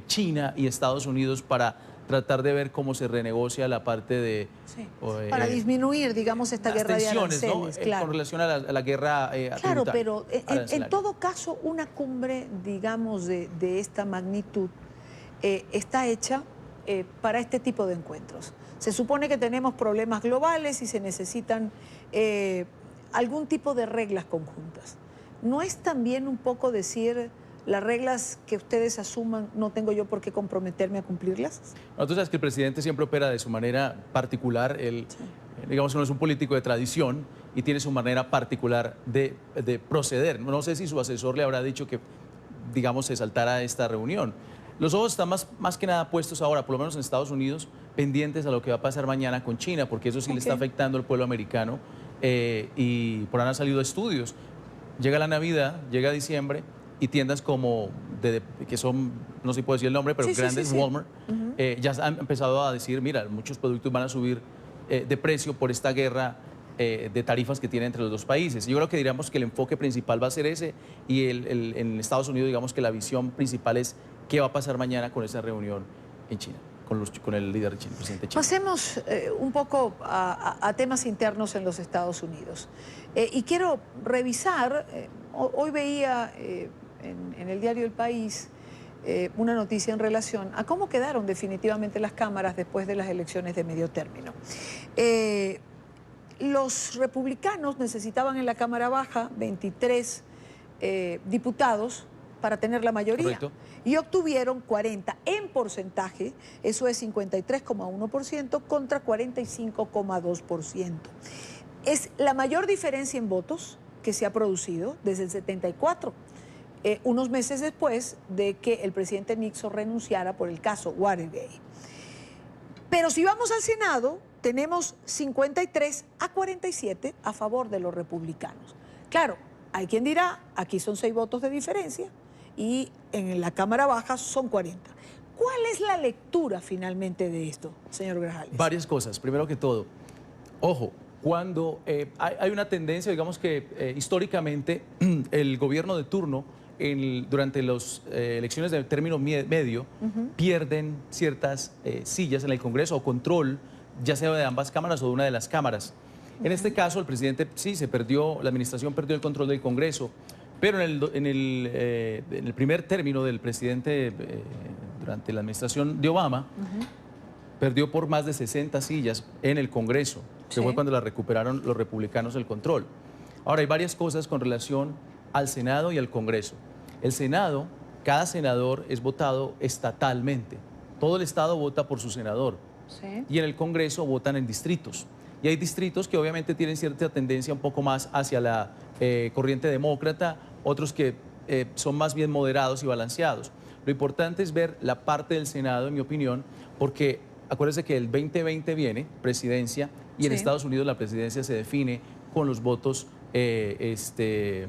China y Estados Unidos para tratar de ver cómo se renegocia la parte de... Sí. Para disminuir, digamos, esta guerra de aranceles, ¿no? claro. Con relación a la guerra claro, pero en todo caso, una cumbre, digamos, de esta magnitud está hecha para este tipo de encuentros. Se supone que tenemos problemas globales y se necesitan algún tipo de reglas conjuntas. ¿No es también un poco decir, las reglas que ustedes asuman, no tengo yo por qué comprometerme a cumplirlas? No, tú sabes que el presidente siempre opera de su manera particular. Él, digamos, no es un político de tradición y tiene su manera particular de proceder. No sé si su asesor le habrá dicho que, digamos, se saltara a esta reunión. Los ojos están más que nada puestos ahora, por lo menos en Estados Unidos, pendientes a lo que va a pasar mañana con China, porque eso sí le está afectando al pueblo americano y por ahí han salido estudios. Llega la Navidad, llega diciembre y tiendas como, que son, no sé si puedo decir el nombre, pero grandes, Walmart, ya han empezado a decir, mira, muchos productos van a subir de precio por esta guerra de tarifas que tiene entre los dos países. Yo creo que diríamos que el enfoque principal va a ser ese y en Estados Unidos digamos que la visión principal es qué va a pasar mañana con esa reunión en China, con el líder chino, presidente chino. Pasemos un poco a temas internos en los Estados Unidos. Y quiero revisar, hoy veía en el diario El País una noticia en relación a cómo quedaron definitivamente las cámaras después de las elecciones de medio término. Los republicanos necesitaban en la Cámara Baja 23 diputados para tener la mayoría. Correcto. Y obtuvieron 40 en porcentaje, eso es 53,1% contra 45,2%. Es la mayor diferencia en votos que se ha producido desde el 74, unos meses después de que el presidente Nixon renunciara por el caso Watergate. Pero si vamos al Senado, tenemos 53-47 a favor de los republicanos. Claro, hay quien dirá, aquí son 6 votos de diferencia y en la Cámara Baja son 40. ¿Cuál es la lectura finalmente de esto, señor Grajales? Varias cosas. Primero que todo, ojo, cuando hay una tendencia, digamos que históricamente el gobierno de turno durante las elecciones de término medio pierden ciertas sillas en el Congreso o control, ya sea de ambas cámaras o de una de las cámaras. En este caso, el presidente sí se perdió, la administración perdió el control del Congreso, pero en el primer término del presidente durante la administración de Obama, perdió por más de 60 sillas en el Congreso, que fue cuando la recuperaron los republicanos el control. Ahora, hay varias cosas con relación al Senado y al Congreso. El Senado, cada senador es votado estatalmente. Todo el Estado vota por su senador. Y en el Congreso votan en distritos. Y hay distritos que obviamente tienen cierta tendencia un poco más hacia la corriente demócrata, otros que son más bien moderados y balanceados. Lo importante es ver la parte del Senado, en mi opinión, porque acuérdense que el 2020 viene presidencia y en Estados Unidos la presidencia se define con los votos de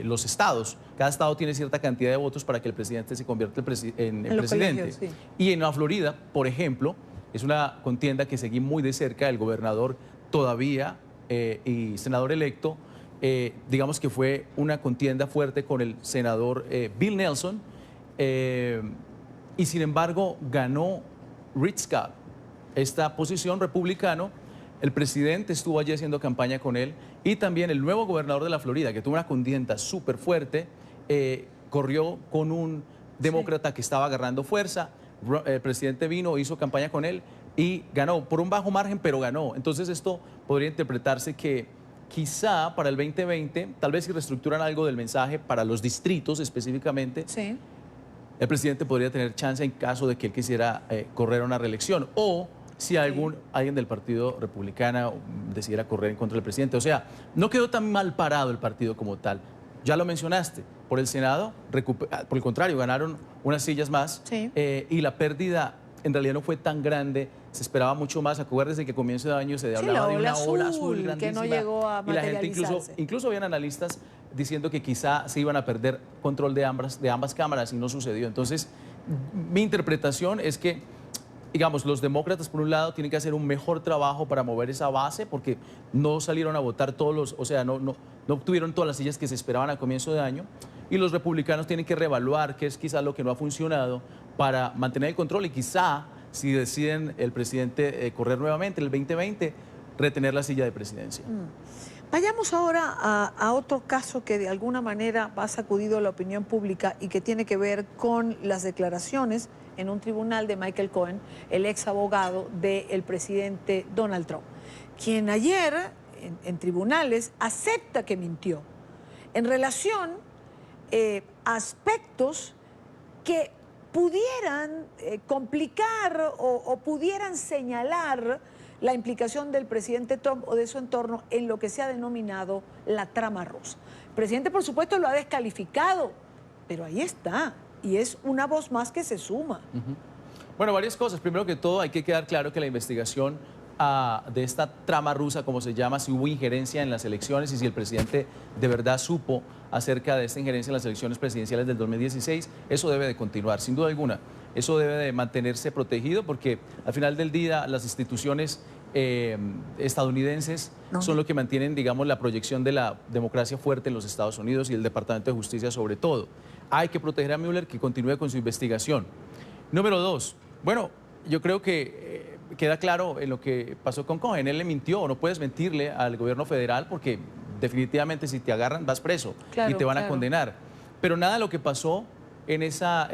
los estados. Cada estado tiene cierta cantidad de votos para que el presidente se convierta en el presidente. Colegios, Y en la Florida, por ejemplo, es una contienda que seguí muy de cerca. El gobernador todavía y senador electo, digamos que fue una contienda fuerte con el senador Bill Nelson, y sin embargo ganó Rick Scott esta posición republicano. El presidente estuvo allí haciendo campaña con él y también el nuevo gobernador de la Florida, que tuvo una contienda súper fuerte, corrió con un demócrata que estaba agarrando fuerza. El presidente vino, hizo campaña con él y ganó por un bajo margen, pero ganó. Entonces esto podría interpretarse que quizá para el 2020, tal vez si reestructuran algo del mensaje para los distritos específicamente, el presidente podría tener chance en caso de que él quisiera correr a una reelección o si alguien del Partido Republicano decidiera correr en contra del presidente. O sea, no quedó tan mal parado el partido como tal. Ya lo mencionaste, por el Senado, por el contrario, ganaron unas sillas más y la pérdida en realidad no fue tan grande, se esperaba mucho más. Acuérdense que a comienzo de año se hablaba de una ola azul grandísima, que no llegó a materializarse. Y la gente incluso habían analistas diciendo que quizá se iban a perder control de ambas cámaras y no sucedió. Entonces, mi interpretación es que, digamos, los demócratas, por un lado, tienen que hacer un mejor trabajo para mover esa base porque no salieron a votar no obtuvieron todas las sillas que se esperaban a comienzo de año. Y los republicanos tienen que reevaluar qué es quizás lo que no ha funcionado para mantener el control y quizá, si deciden el presidente correr nuevamente en el 2020, retener la silla de presidencia. Vayamos ahora a otro caso que de alguna manera ha sacudido la opinión pública y que tiene que ver con las declaraciones en un tribunal de Michael Cohen, el ex abogado del presidente Donald Trump, quien ayer en tribunales acepta que mintió en relación a aspectos que pudieran complicar o pudieran señalar la implicación del presidente Trump o de su entorno en lo que se ha denominado la trama rosa. El presidente, por supuesto, lo ha descalificado, pero ahí está, y es una voz más que se suma. Bueno, varias cosas. Primero que todo, hay que quedar claro que la investigación de esta trama rusa, como se llama, si hubo injerencia en las elecciones y si el presidente de verdad supo acerca de esta injerencia en las elecciones presidenciales del 2016, eso debe de continuar, sin duda alguna. Eso debe de mantenerse protegido porque al final del día las instituciones estadounidenses son lo que mantienen, digamos, la proyección de la democracia fuerte en los Estados Unidos y el Departamento de Justicia sobre todo. Hay que proteger a Mueller, que continúe con su investigación. Número dos, bueno, yo creo que queda claro en lo que pasó con Cohen. Él le mintió, no puedes mentirle al gobierno federal porque definitivamente si te agarran vas preso y te van a condenar. Pero nada de lo que pasó en esa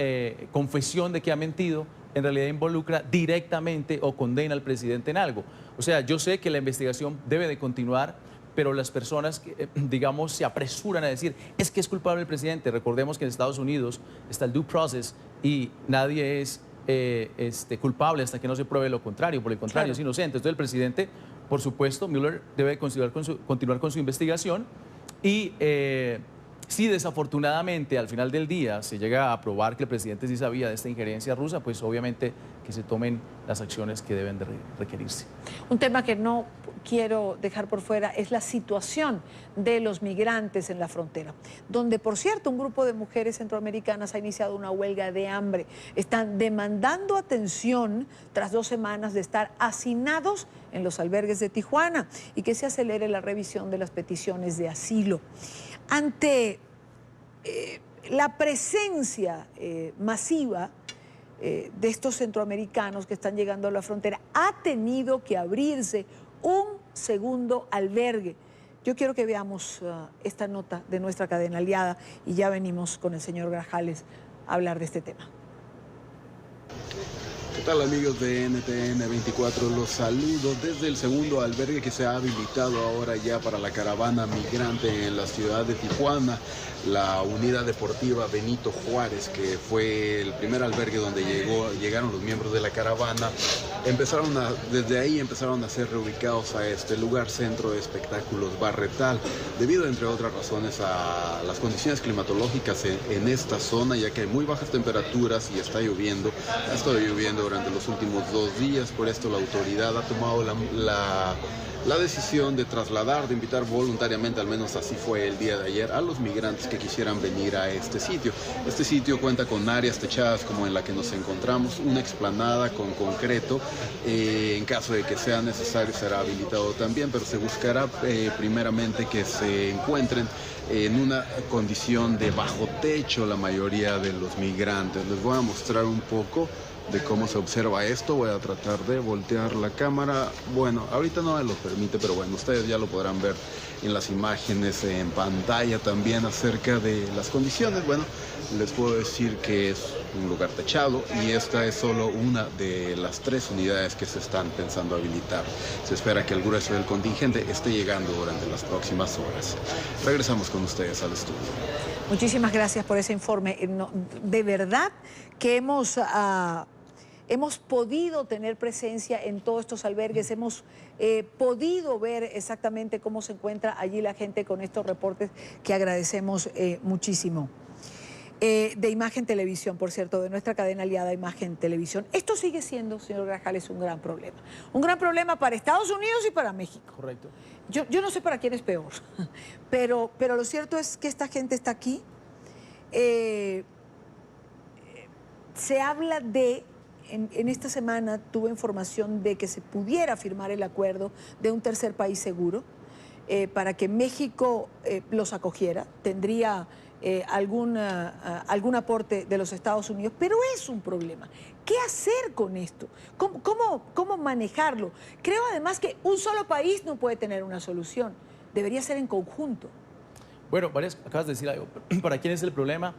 confesión de que ha mentido en realidad involucra directamente o condena al presidente en algo. O sea, yo sé que la investigación debe de continuar, pero las personas que, digamos, se apresuran a decir, es que es culpable el presidente. Recordemos que en Estados Unidos está el due process y nadie es culpable hasta que no se pruebe lo contrario. Por el contrario, es inocente. Entonces el presidente, por supuesto, Mueller debe continuar con su investigación y Si desafortunadamente al final del día se llega a probar que el presidente sí sabía de esta injerencia rusa, pues obviamente que se tomen las acciones que deben de requerirse. Un tema que no quiero dejar por fuera es la situación de los migrantes en la frontera, donde, por cierto, un grupo de mujeres centroamericanas ha iniciado una huelga de hambre. Están demandando atención tras 2 semanas de estar hacinados en los albergues de Tijuana y que se acelere la revisión de las peticiones de asilo. Ante la presencia masiva de estos centroamericanos que están llegando a la frontera, ha tenido que abrirse un segundo albergue. Yo quiero que veamos esta nota de nuestra cadena aliada y ya venimos con el señor Grajales a hablar de este tema. ¿Qué tal, amigos de NTN 24? Los saludo desde el segundo albergue que se ha habilitado ahora ya para la caravana migrante en la ciudad de Tijuana, la unidad deportiva Benito Juárez, que fue el primer albergue donde llegaron los miembros de la caravana. Desde ahí empezaron a ser reubicados a este lugar, Centro de Espectáculos Barretal, debido, entre otras razones, a las condiciones climatológicas en esta zona, ya que hay muy bajas temperaturas y está lloviendo. Ha estado lloviendo durante los últimos 2 días, por esto la autoridad ha tomado la decisión de trasladar, de invitar voluntariamente, al menos así fue el día de ayer, a los migrantes que quisieran venir a este sitio. Este sitio cuenta con áreas techadas como en la que nos encontramos, una explanada con concreto. En caso de que sea necesario será habilitado también, pero se buscará primeramente que se encuentren en una condición de bajo techo la mayoría de los migrantes. Les voy a mostrar un poco de cómo se observa esto. Voy a tratar de voltear la cámara. Bueno, ahorita no me lo permite, pero bueno, ustedes ya lo podrán ver en las imágenes en pantalla también acerca de las condiciones. Bueno, les puedo decir que es un lugar techado y esta es solo una de las 3 unidades que se están pensando habilitar. Se espera que el grueso del contingente esté llegando durante las próximas horas. Regresamos con ustedes al estudio. Muchísimas gracias por ese informe. De verdad que hemos podido tener presencia en todos estos albergues, hemos podido ver exactamente cómo se encuentra allí la gente con estos reportes que agradecemos muchísimo. De Imagen Televisión, por cierto, de nuestra cadena aliada Imagen Televisión. Esto sigue siendo, señor Grajales, un gran problema. Un gran problema para Estados Unidos y para México. Correcto. Yo no sé para quién es peor, pero lo cierto es que esta gente está aquí. Se habla de, en esta semana tuve información de que se pudiera firmar el acuerdo de un tercer país seguro para que México los acogiera. Tendría algún aporte de los Estados Unidos, pero es un problema. ¿Qué hacer con esto? ¿Cómo manejarlo? Creo además que un solo país no puede tener una solución, debería ser en conjunto. Bueno, acabas de decir algo. ¿Para quién es el problema?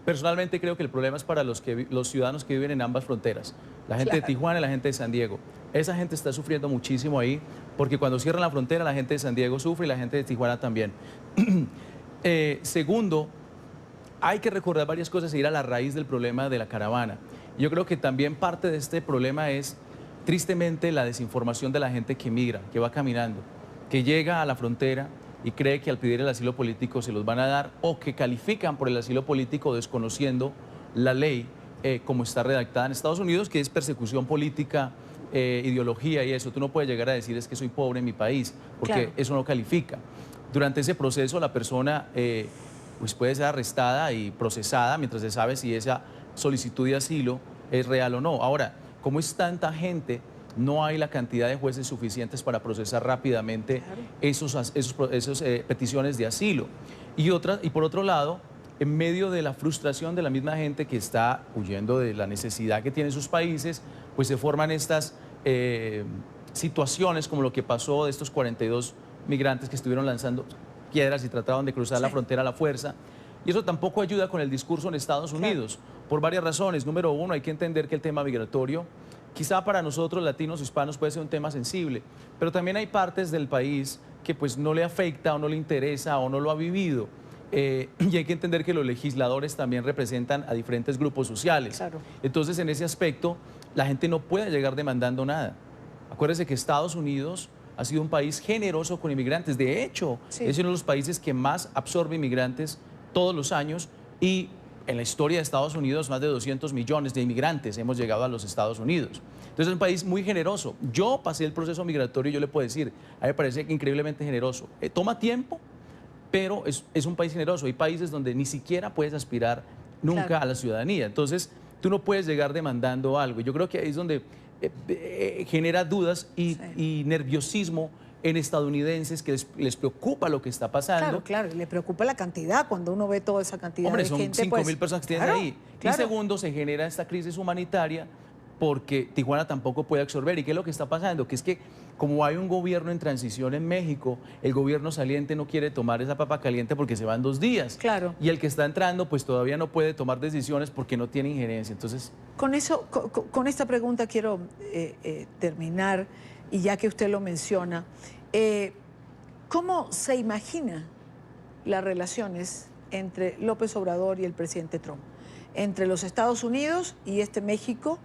Personalmente creo que el problema es para los ciudadanos que viven en ambas fronteras, la gente de Tijuana y la gente de San Diego. Esa gente está sufriendo muchísimo ahí, porque cuando cierran la frontera la gente de San Diego sufre y la gente de Tijuana también. Segundo, hay que recordar varias cosas e ir a la raíz del problema de la caravana. Yo creo que también parte de este problema es, tristemente, la desinformación de la gente que migra, que va caminando, que llega a la frontera y cree que al pedir el asilo político se los van a dar, o que califican por el asilo político desconociendo la ley como está redactada en Estados Unidos, que es persecución política, ideología y eso. Tú no puedes llegar a decir es que soy pobre en mi país, porque eso no califica. Durante ese proceso la persona pues puede ser arrestada y procesada mientras se sabe si esa solicitud de asilo es real o no. Ahora, como es tanta gente, no hay la cantidad de jueces suficientes para procesar rápidamente esas peticiones de asilo. Y por otro lado, en medio de la frustración de la misma gente que está huyendo de la necesidad que tienen sus países, pues se forman estas situaciones como lo que pasó de estos 42 migrantes que estuvieron lanzando piedras y trataron de cruzar la frontera a la fuerza. Y eso tampoco ayuda con el discurso en Estados Unidos, por varias razones. Número uno, hay que entender que el tema migratorio, quizá para nosotros latinos, hispanos, puede ser un tema sensible, pero también hay partes del país que pues no le afecta o no le interesa o no lo ha vivido. Y hay que entender que los legisladores también representan a diferentes grupos sociales. Entonces, en ese aspecto, la gente no puede llegar demandando nada. Acuérdese que Estados Unidos ha sido un país generoso con inmigrantes. De hecho, es uno de los países que más absorbe inmigrantes todos los años, y en la historia de Estados Unidos más de 200 millones de inmigrantes hemos llegado a los Estados Unidos. Entonces es un país muy generoso. Yo pasé el proceso migratorio y yo le puedo decir, a mí me parece increíblemente generoso. Toma tiempo, pero es un país generoso. Hay países donde ni siquiera puedes aspirar nunca a la ciudadanía. Entonces tú no puedes llegar demandando algo. Yo creo que ahí es donde genera dudas y nerviosismo en estadounidenses que les preocupa lo que está pasando. Claro, le preocupa la cantidad cuando uno ve toda esa cantidad de gente. Son 5.000 personas que tienes ahí. Y segundo, se genera esta crisis humanitaria porque Tijuana tampoco puede absorber. ¿Y qué es lo que está pasando? Que es que como hay un gobierno en transición en México, el gobierno saliente no quiere tomar esa papa caliente porque se van 2 días. Claro. Y el que está entrando pues todavía no puede tomar decisiones porque no tiene injerencia. Entonces, con esta pregunta quiero terminar, y ya que usted lo menciona, ¿cómo se imagina las relaciones entre López Obrador y el presidente Trump? Entre los Estados Unidos y este México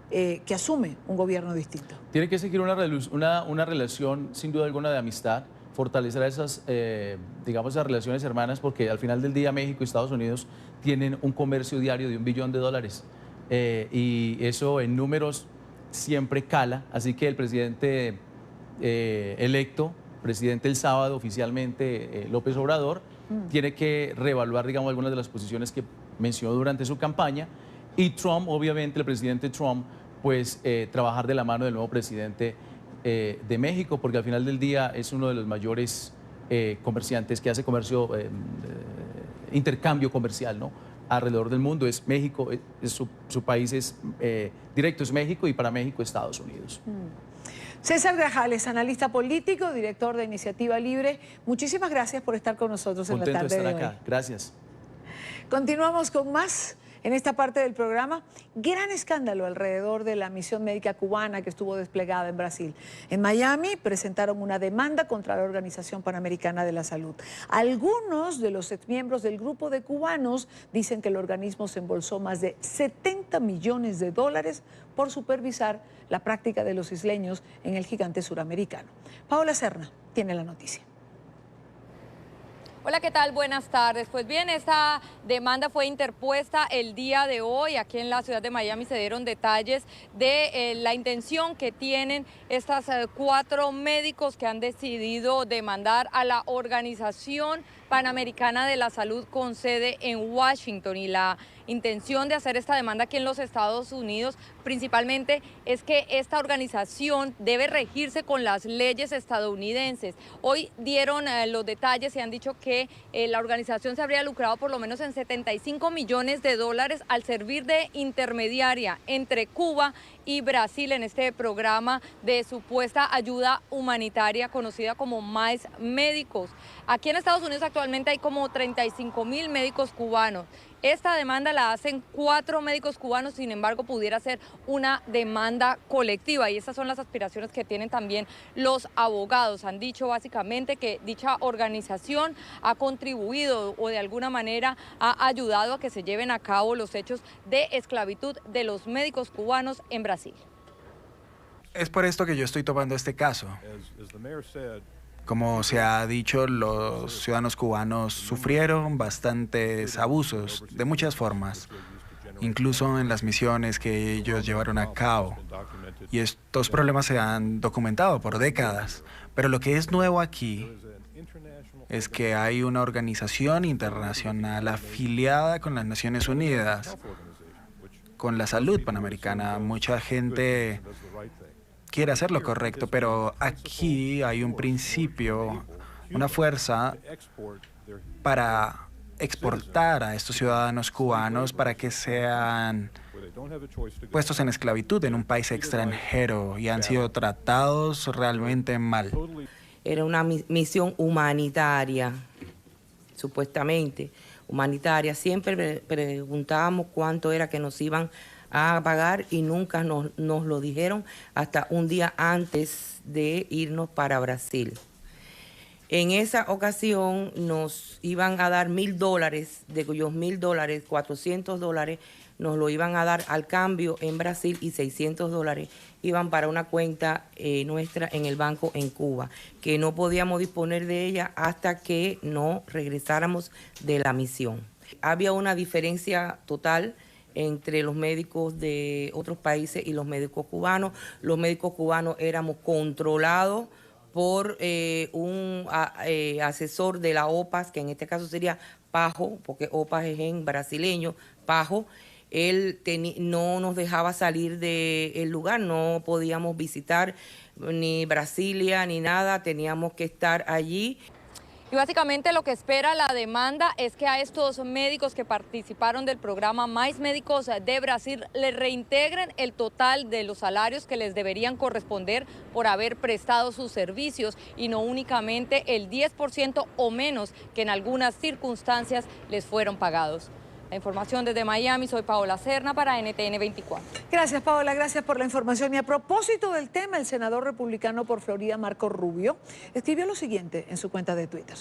que asume un gobierno distinto. Tiene que seguir una relación sin duda alguna de amistad, fortalecer esas, digamos, esas relaciones hermanas, porque al final del día México y Estados Unidos tienen un comercio diario de $1 billón. Y eso en números siempre cala, así que el presidente electo, presidente el sábado oficialmente, López Obrador, tiene que reevaluar, digamos, algunas de las posiciones que mencionó durante su campaña, y Trump, obviamente, el presidente Trump, pues trabajar de la mano del nuevo presidente de México, porque al final del día es uno de los mayores comerciantes que hace comercio, intercambio comercial, ¿no?, alrededor del mundo. Es México, su país es directo, es México, y para México Estados Unidos. César Grajales, analista político, director de Iniciativa Libre, muchísimas gracias por estar con nosotros en la tarde de hoy. Contento de estar acá, gracias. Continuamos con más. En esta parte del programa, gran escándalo alrededor de la misión médica cubana que estuvo desplegada en Brasil. En Miami presentaron una demanda contra la Organización Panamericana de la Salud. Algunos de los exmiembros del grupo de cubanos dicen que el organismo se embolsó más de $70 millones por supervisar la práctica de los isleños en el gigante suramericano. Paola Serna tiene la noticia. Hola, ¿qué tal? Buenas tardes. Pues bien, esta demanda fue interpuesta el día de hoy. Aquí en la ciudad de Miami se dieron detalles de la intención que tienen estas 4 médicos que han decidido demandar a la Organización Panamericana de la Salud con sede en Washington. Y la intención de hacer esta demanda aquí en los Estados Unidos principalmente es que esta organización debe regirse con las leyes estadounidenses. Hoy dieron los detalles y han dicho que la organización se habría lucrado por lo menos en $75 millones al servir de intermediaria entre Cuba y Brasil en este programa de supuesta ayuda humanitaria conocida como Mais Médicos. Aquí en Estados Unidos actualmente hay como 35.000 médicos cubanos. Esta demanda la hacen 4 médicos cubanos, sin embargo pudiera ser una demanda colectiva, y estas son las aspiraciones que tienen también los abogados. Han dicho básicamente que dicha organización ha contribuido o de alguna manera ha ayudado a que se lleven a cabo los hechos de esclavitud de los médicos cubanos en Brasil. Es por esto que yo estoy tomando este caso. Como se ha dicho, los ciudadanos cubanos sufrieron bastantes abusos de muchas formas, incluso en las misiones que ellos llevaron a cabo. Y estos problemas se han documentado por décadas. Pero lo que es nuevo aquí es que hay una organización internacional afiliada con las Naciones Unidas, con la salud panamericana. Mucha gente quiere hacer lo correcto, pero aquí hay un principio, una fuerza para exportar a estos ciudadanos cubanos para que sean puestos en esclavitud en un país extranjero y han sido tratados realmente mal. Era una misión humanitaria, supuestamente humanitaria. Siempre preguntábamos cuánto era que nos iban a pagar y nunca nos lo dijeron hasta un día antes de irnos para Brasil. En esa ocasión nos iban a dar $1.000, de cuyos $1.000, $400 nos lo iban a dar al cambio en Brasil y $600 iban para una cuenta nuestra en el banco en Cuba, que no podíamos disponer de ella hasta que no regresáramos de la misión. Había una diferencia total entre los médicos de otros países y los médicos cubanos. Los médicos cubanos éramos controlados por un asesor de la OPAS, que en este caso sería Pajo, porque OPAS es en brasileño, Pajo. Él no nos dejaba salir del lugar, no podíamos visitar ni Brasilia ni nada, teníamos que estar allí. Y básicamente lo que espera la demanda es que a estos médicos que participaron del programa Mais Médicos de Brasil les reintegren el total de los salarios que les deberían corresponder por haber prestado sus servicios y no únicamente el 10% o menos que en algunas circunstancias les fueron pagados. La información desde Miami, soy Paola Serna para NTN 24. Gracias, Paola, gracias por la información. Y a propósito del tema, el senador republicano por Florida, Marco Rubio, escribió lo siguiente en su cuenta de Twitter.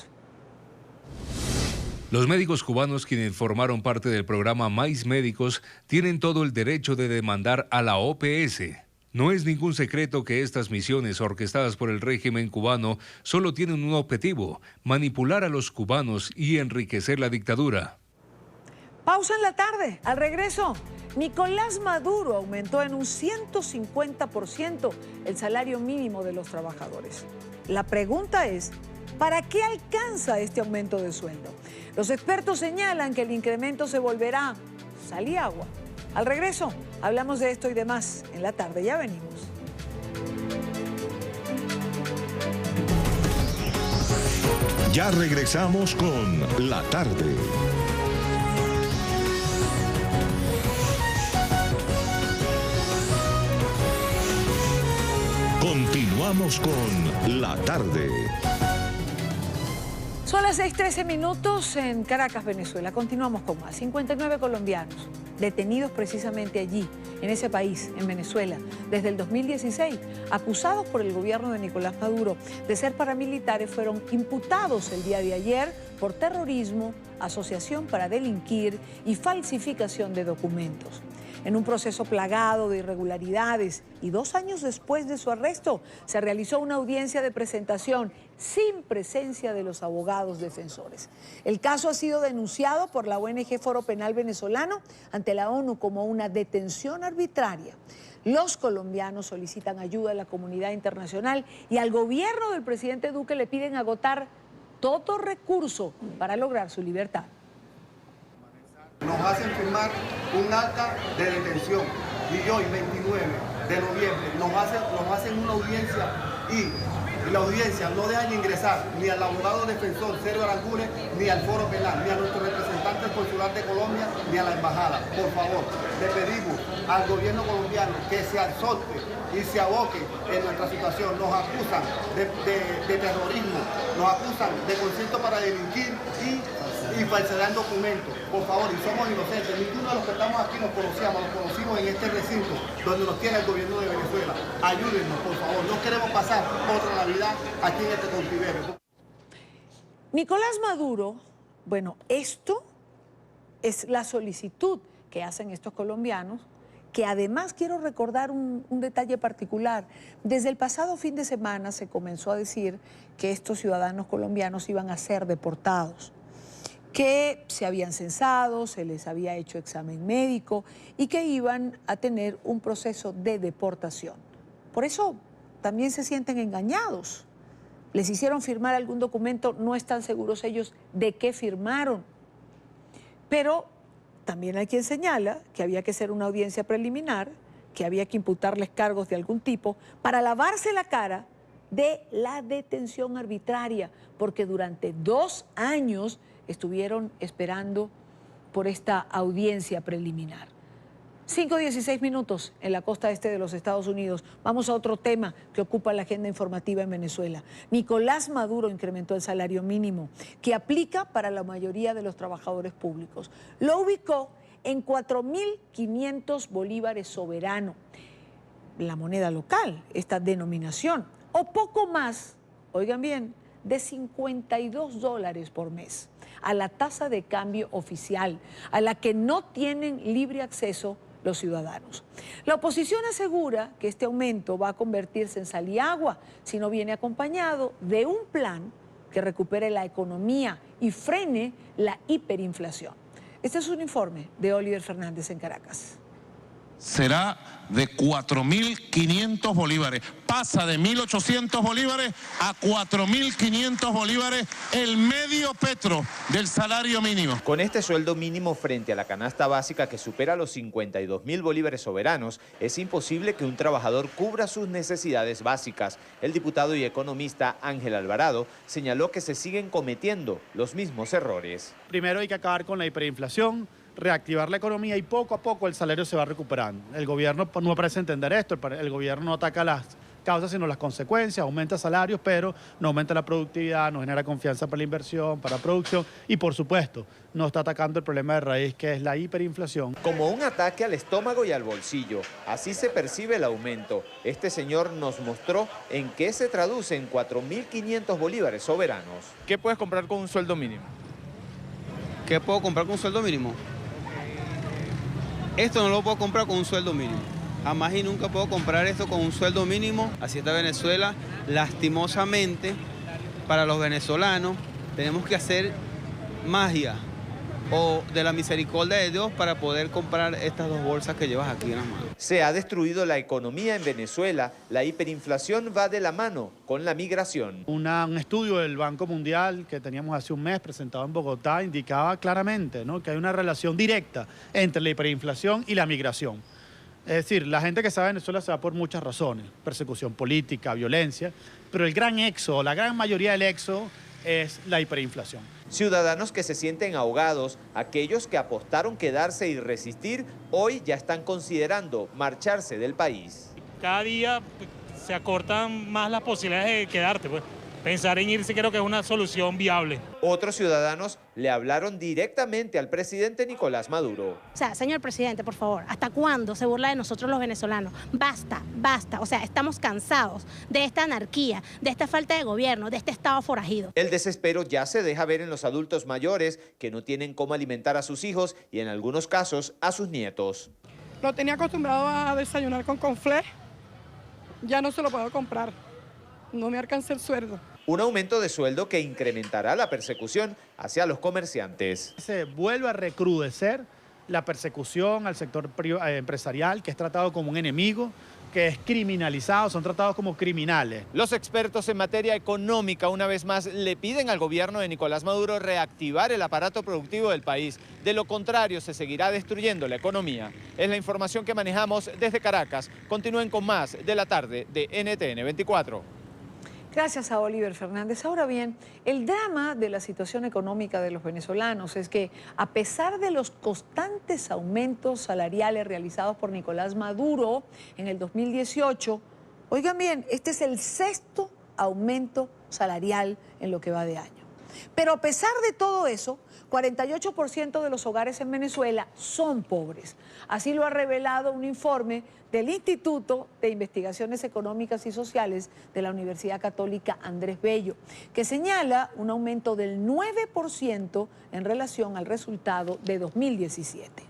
Los médicos cubanos, quienes formaron parte del programa Mais Médicos, tienen todo el derecho de demandar a la OPS. No es ningún secreto que estas misiones orquestadas por el régimen cubano solo tienen un objetivo: manipular a los cubanos y enriquecer la dictadura. Pausa en la tarde. Al regreso, Nicolás Maduro aumentó en un 150% el salario mínimo de los trabajadores. La pregunta es, ¿para qué alcanza este aumento de sueldo? Los expertos señalan que el incremento se volverá sal y agua. Al regreso, hablamos de esto y demás en la tarde. Ya venimos. Ya regresamos con La Tarde. Continuamos con La Tarde. Son las 6:13 en Caracas, Venezuela. Continuamos con más. 59 colombianos detenidos precisamente allí, en ese país, en Venezuela, desde el 2016, acusados por el gobierno de Nicolás Maduro de ser paramilitares, fueron imputados el día de ayer por terrorismo, asociación para delinquir y falsificación de documentos. En un proceso plagado de irregularidades y 2 años después de su arresto, se realizó una audiencia de presentación sin presencia de los abogados defensores. El caso ha sido denunciado por la ONG Foro Penal Venezolano ante la ONU como una detención arbitraria. Los colombianos solicitan ayuda a la comunidad internacional y al gobierno del presidente Duque le piden agotar todo recurso para lograr su libertad. Nos hacen firmar un acta de detención y hoy, 29 de noviembre, nos hacen una audiencia y la audiencia no deja de ingresar ni al abogado defensor Sergio Aranguren, ni al Foro Penal, ni a nuestro representante consular de Colombia, ni a la embajada. Por favor, le pedimos al gobierno colombiano que se absorte y se aboque en nuestra situación. Nos acusan de terrorismo, nos acusan de concierto para delinquir y falsedad en documentos. Por favor, y somos inocentes. Ninguno de los que estamos aquí nos conocimos en este recinto donde nos tiene el gobierno de Venezuela. Ayúdennos, por favor. No queremos pasar otra Navidad aquí en este cautiverio. Nicolás Maduro, bueno, esto es la solicitud que hacen estos colombianos, que además quiero recordar un detalle particular. Desde el pasado fin de semana se comenzó a decir que estos ciudadanos colombianos iban a ser deportados, que se habían censado, se les había hecho examen médico y que iban a tener un proceso de deportación. Por eso también se sienten engañados. Les hicieron firmar algún documento, no están seguros ellos de qué firmaron. Pero también hay quien señala que había que hacer una audiencia preliminar, que había que imputarles cargos de algún tipo para lavarse la cara de la detención arbitraria, porque durante 2 años estuvieron esperando por esta audiencia preliminar. 5:16 en la costa este de los Estados Unidos. Vamos a otro tema que ocupa la agenda informativa en Venezuela. Nicolás Maduro incrementó el salario mínimo, que aplica para la mayoría de los trabajadores públicos. Lo ubicó en 4.500 bolívares soberano, la moneda local, esta denominación, o poco más, oigan bien, de $52 por mes, a la tasa de cambio oficial, a la que no tienen libre acceso los ciudadanos. La oposición asegura que este aumento va a convertirse en sal y agua si no viene acompañado de un plan que recupere la economía y frene la hiperinflación. Este es un informe de Oliver Fernández en Caracas. Será de 4.500 bolívares. Pasa de 1.800 bolívares a 4.500 bolívares el medio petro del salario mínimo. Con este sueldo mínimo frente a la canasta básica que supera los 52.000 bolívares soberanos, es imposible que un trabajador cubra sus necesidades básicas. El diputado y economista Ángel Alvarado señaló que se siguen cometiendo los mismos errores. Primero hay que acabar con la hiperinflación, reactivar la economía y poco a poco el salario se va recuperando. El gobierno no parece entender esto, el gobierno no ataca las causas sino las consecuencias, aumenta salarios pero no aumenta la productividad, no genera confianza para la inversión, para la producción y por supuesto no está atacando el problema de raíz que es la hiperinflación. Como un ataque al estómago y al bolsillo, así se percibe el aumento. Este señor nos mostró en qué se traduce en 4.500 bolívares soberanos. ¿Qué puedes comprar con un sueldo mínimo? ¿Qué puedo comprar con un sueldo mínimo? Esto no lo puedo comprar con un sueldo mínimo. Jamás y nunca puedo comprar esto con un sueldo mínimo. Así está Venezuela. Lastimosamente, para los venezolanos, tenemos que hacer magia o de la misericordia de Dios para poder comprar estas dos bolsas que llevas aquí en las manos. Se ha destruido la economía en Venezuela. La hiperinflación va de la mano con la migración. Un estudio del Banco Mundial que teníamos hace un mes presentado en Bogotá indicaba claramente, ¿no?, que hay una relación directa entre la hiperinflación y la migración. Es decir, la gente que se va a Venezuela se va por muchas razones, persecución política, violencia, pero el gran éxodo, la gran mayoría del éxodo es la hiperinflación. Ciudadanos que se sienten ahogados, aquellos que apostaron quedarse y resistir, hoy ya están considerando marcharse del país. Cada día se acortan más las posibilidades de quedarte, pues. Pensar en irse creo que es una solución viable. Otros ciudadanos le hablaron directamente al presidente Nicolás Maduro. O sea, señor presidente, por favor, ¿hasta cuándo se burla de nosotros los venezolanos? Basta, basta. O sea, estamos cansados de esta anarquía, de esta falta de gobierno, de este estado forajido. El desespero ya se deja ver en los adultos mayores que no tienen cómo alimentar a sus hijos y en algunos casos a sus nietos. Lo tenía acostumbrado a desayunar con conflé, ya no se lo puedo comprar. No me alcanza el sueldo. Un aumento de sueldo que incrementará la persecución hacia los comerciantes. Se vuelve a recrudecer la persecución al sector empresarial, que es tratado como un enemigo, que es criminalizado, son tratados como criminales. Los expertos en materia económica una vez más le piden al gobierno de Nicolás Maduro reactivar el aparato productivo del país. De lo contrario, se seguirá destruyendo la economía. Es la información que manejamos desde Caracas. Continúen con más de la tarde de NTN 24. Gracias a Oliver Fernández. Ahora bien, el drama de la situación económica de los venezolanos es que, a pesar de los constantes aumentos salariales realizados por Nicolás Maduro en el 2018, oigan bien, este es el 6º aumento salarial en lo que va de año. Pero a pesar de todo eso, 48% de los hogares en Venezuela son pobres. Así lo ha revelado un informe del Instituto de Investigaciones Económicas y Sociales de la Universidad Católica Andrés Bello, que señala un aumento del 9% en relación al resultado de 2017.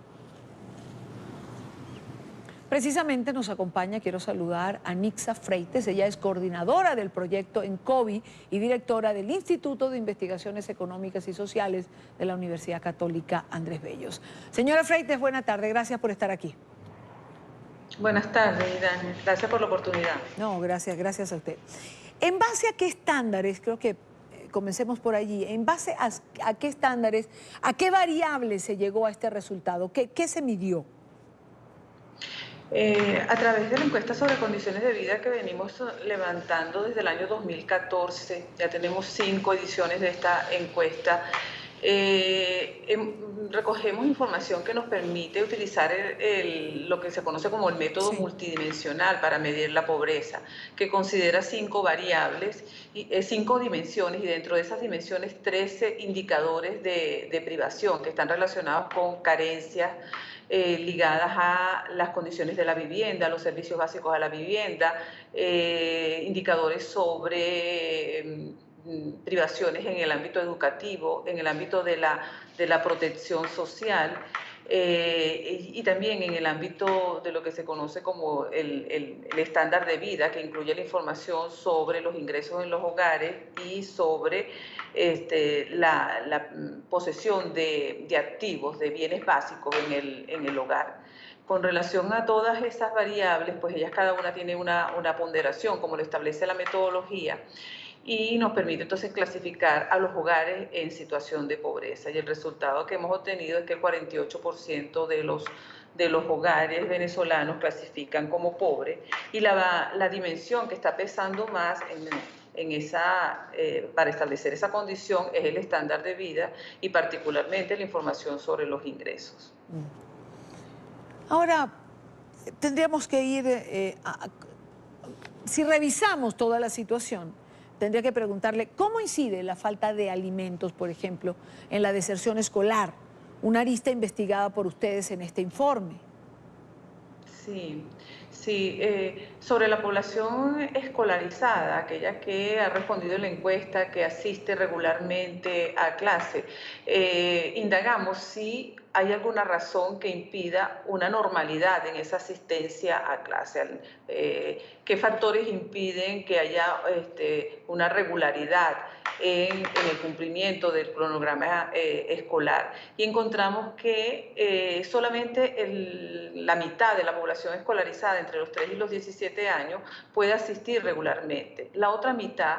Precisamente nos acompaña, quiero saludar a Nixa Freites, ella es coordinadora del proyecto ENCOBI y directora del Instituto de Investigaciones Económicas y Sociales de la Universidad Católica Andrés Bello. Señora Freites, buena tarde, gracias por estar aquí. Buenas tardes, Dani, gracias por la oportunidad. No, gracias a usted. ¿En base a qué estándares, creo que comencemos por allí, en base a qué estándares, a qué variables se llegó a este resultado? ¿Qué se midió? A través de la encuesta sobre condiciones de vida que venimos levantando desde el año 2014, ya tenemos 5 ediciones de esta encuesta, recogemos información que nos permite utilizar lo que se conoce como el método multidimensional para medir la pobreza, que considera 5 variables, 5 dimensiones, y dentro de esas dimensiones 13 indicadores de privación que están relacionados con carencias ligadas a las condiciones de la vivienda, a los servicios básicos a la vivienda, indicadores sobre privaciones en el ámbito educativo, en el ámbito de la protección social, y también en el ámbito de lo que se conoce como el estándar de vida, que incluye la información sobre los ingresos en los hogares y sobre la posesión de activos, de bienes básicos en el hogar. Con relación a todas esas variables, pues ellas cada una tiene una ponderación, como lo establece la metodología, y nos permite entonces clasificar a los hogares en situación de pobreza. Y el resultado que hemos obtenido es que el 48% de los hogares venezolanos clasifican como pobre, y la dimensión que está pesando más para establecer esa condición es el estándar de vida y particularmente la información sobre los ingresos. Ahora, tendríamos que ir, si revisamos toda la situación, tendría que preguntarle cómo incide la falta de alimentos, por ejemplo, en la deserción escolar, una arista investigada por ustedes en este informe. Sí, sobre la población escolarizada, aquella que ha respondido en la encuesta, que asiste regularmente a clase, indagamos si hay alguna razón que impida una normalidad en esa asistencia a clase. ¿Qué factores impiden que haya una regularidad en el cumplimiento del cronograma escolar? Y encontramos que solamente la mitad de la población escolarizada entre los 3 y los 17 años puede asistir regularmente. La otra mitad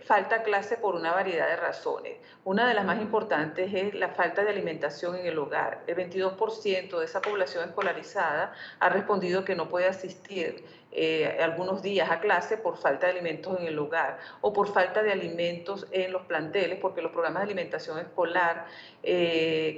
falta clase por una variedad de razones. Una de las más importantes es la falta de alimentación en el hogar. El 22% de esa población escolarizada ha respondido que no puede asistir algunos días a clase por falta de alimentos en el hogar o por falta de alimentos en los planteles, porque los programas de alimentación escolar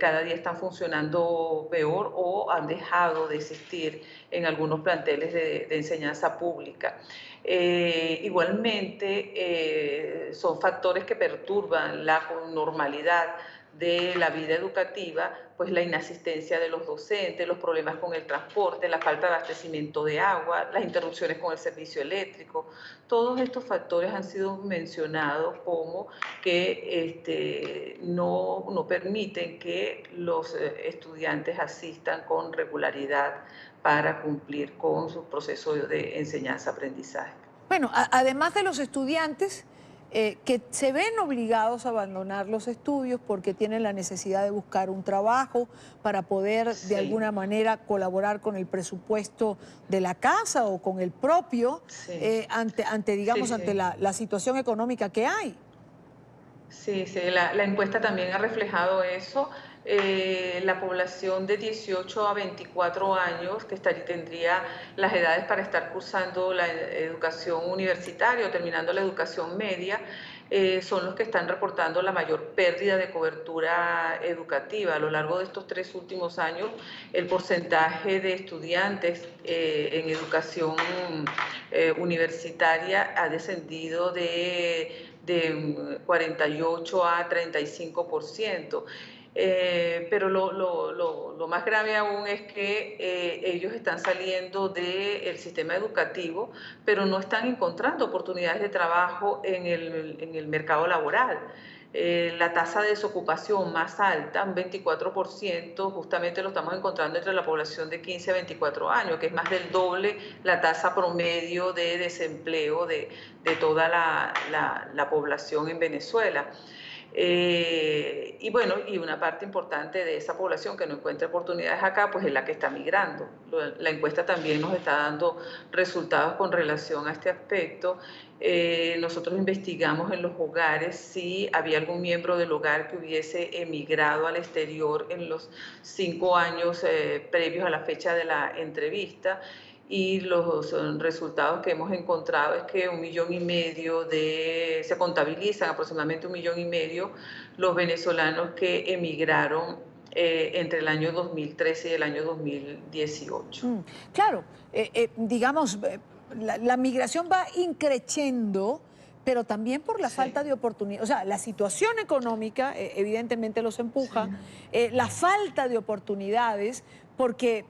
cada día están funcionando peor o han dejado de existir en algunos planteles de enseñanza pública. Igualmente, son factores que perturban la normalidad de la vida educativa, pues la inasistencia de los docentes, los problemas con el transporte, la falta de abastecimiento de agua, las interrupciones con el servicio eléctrico. Todos estos factores han sido mencionados como que no permiten que los estudiantes asistan con regularidad para cumplir con su proceso de enseñanza-aprendizaje. Bueno, además de los estudiantes que se ven obligados a abandonar los estudios porque tienen la necesidad de buscar un trabajo para poder de alguna manera colaborar con el presupuesto de la casa o con el propio ante la situación económica que hay. Sí, la encuesta también ha reflejado eso. La población de 18 a 24 años que tendría las edades para estar cursando la educación universitaria o terminando la educación media, son los que están reportando la mayor pérdida de cobertura educativa. A lo largo de estos 3 últimos años, el porcentaje de estudiantes en educación universitaria ha descendido de 48 a 35%. Pero lo más grave aún es que ellos están saliendo del sistema educativo, pero no están encontrando oportunidades de trabajo en el mercado laboral. La tasa de desocupación más alta, un 24%, justamente lo estamos encontrando entre la población de 15 a 24 años, que es más del doble la tasa promedio de desempleo de toda la población en Venezuela. Y bueno, y una parte importante de esa población que no encuentra oportunidades acá, pues es la que está migrando. La encuesta también nos está dando resultados con relación a este aspecto. Nosotros investigamos en los hogares si había algún miembro del hogar que hubiese emigrado al exterior en los 5 años previos a la fecha de la entrevista. Y los resultados que hemos encontrado es que 1,5 millones se contabilizan aproximadamente 1,5 millones los venezolanos que emigraron entre el año 2013 y el año 2018. Claro, digamos, la migración va increciendo, pero también por la falta de oportunidad. O sea, la situación económica evidentemente los empuja, la falta de oportunidades, porque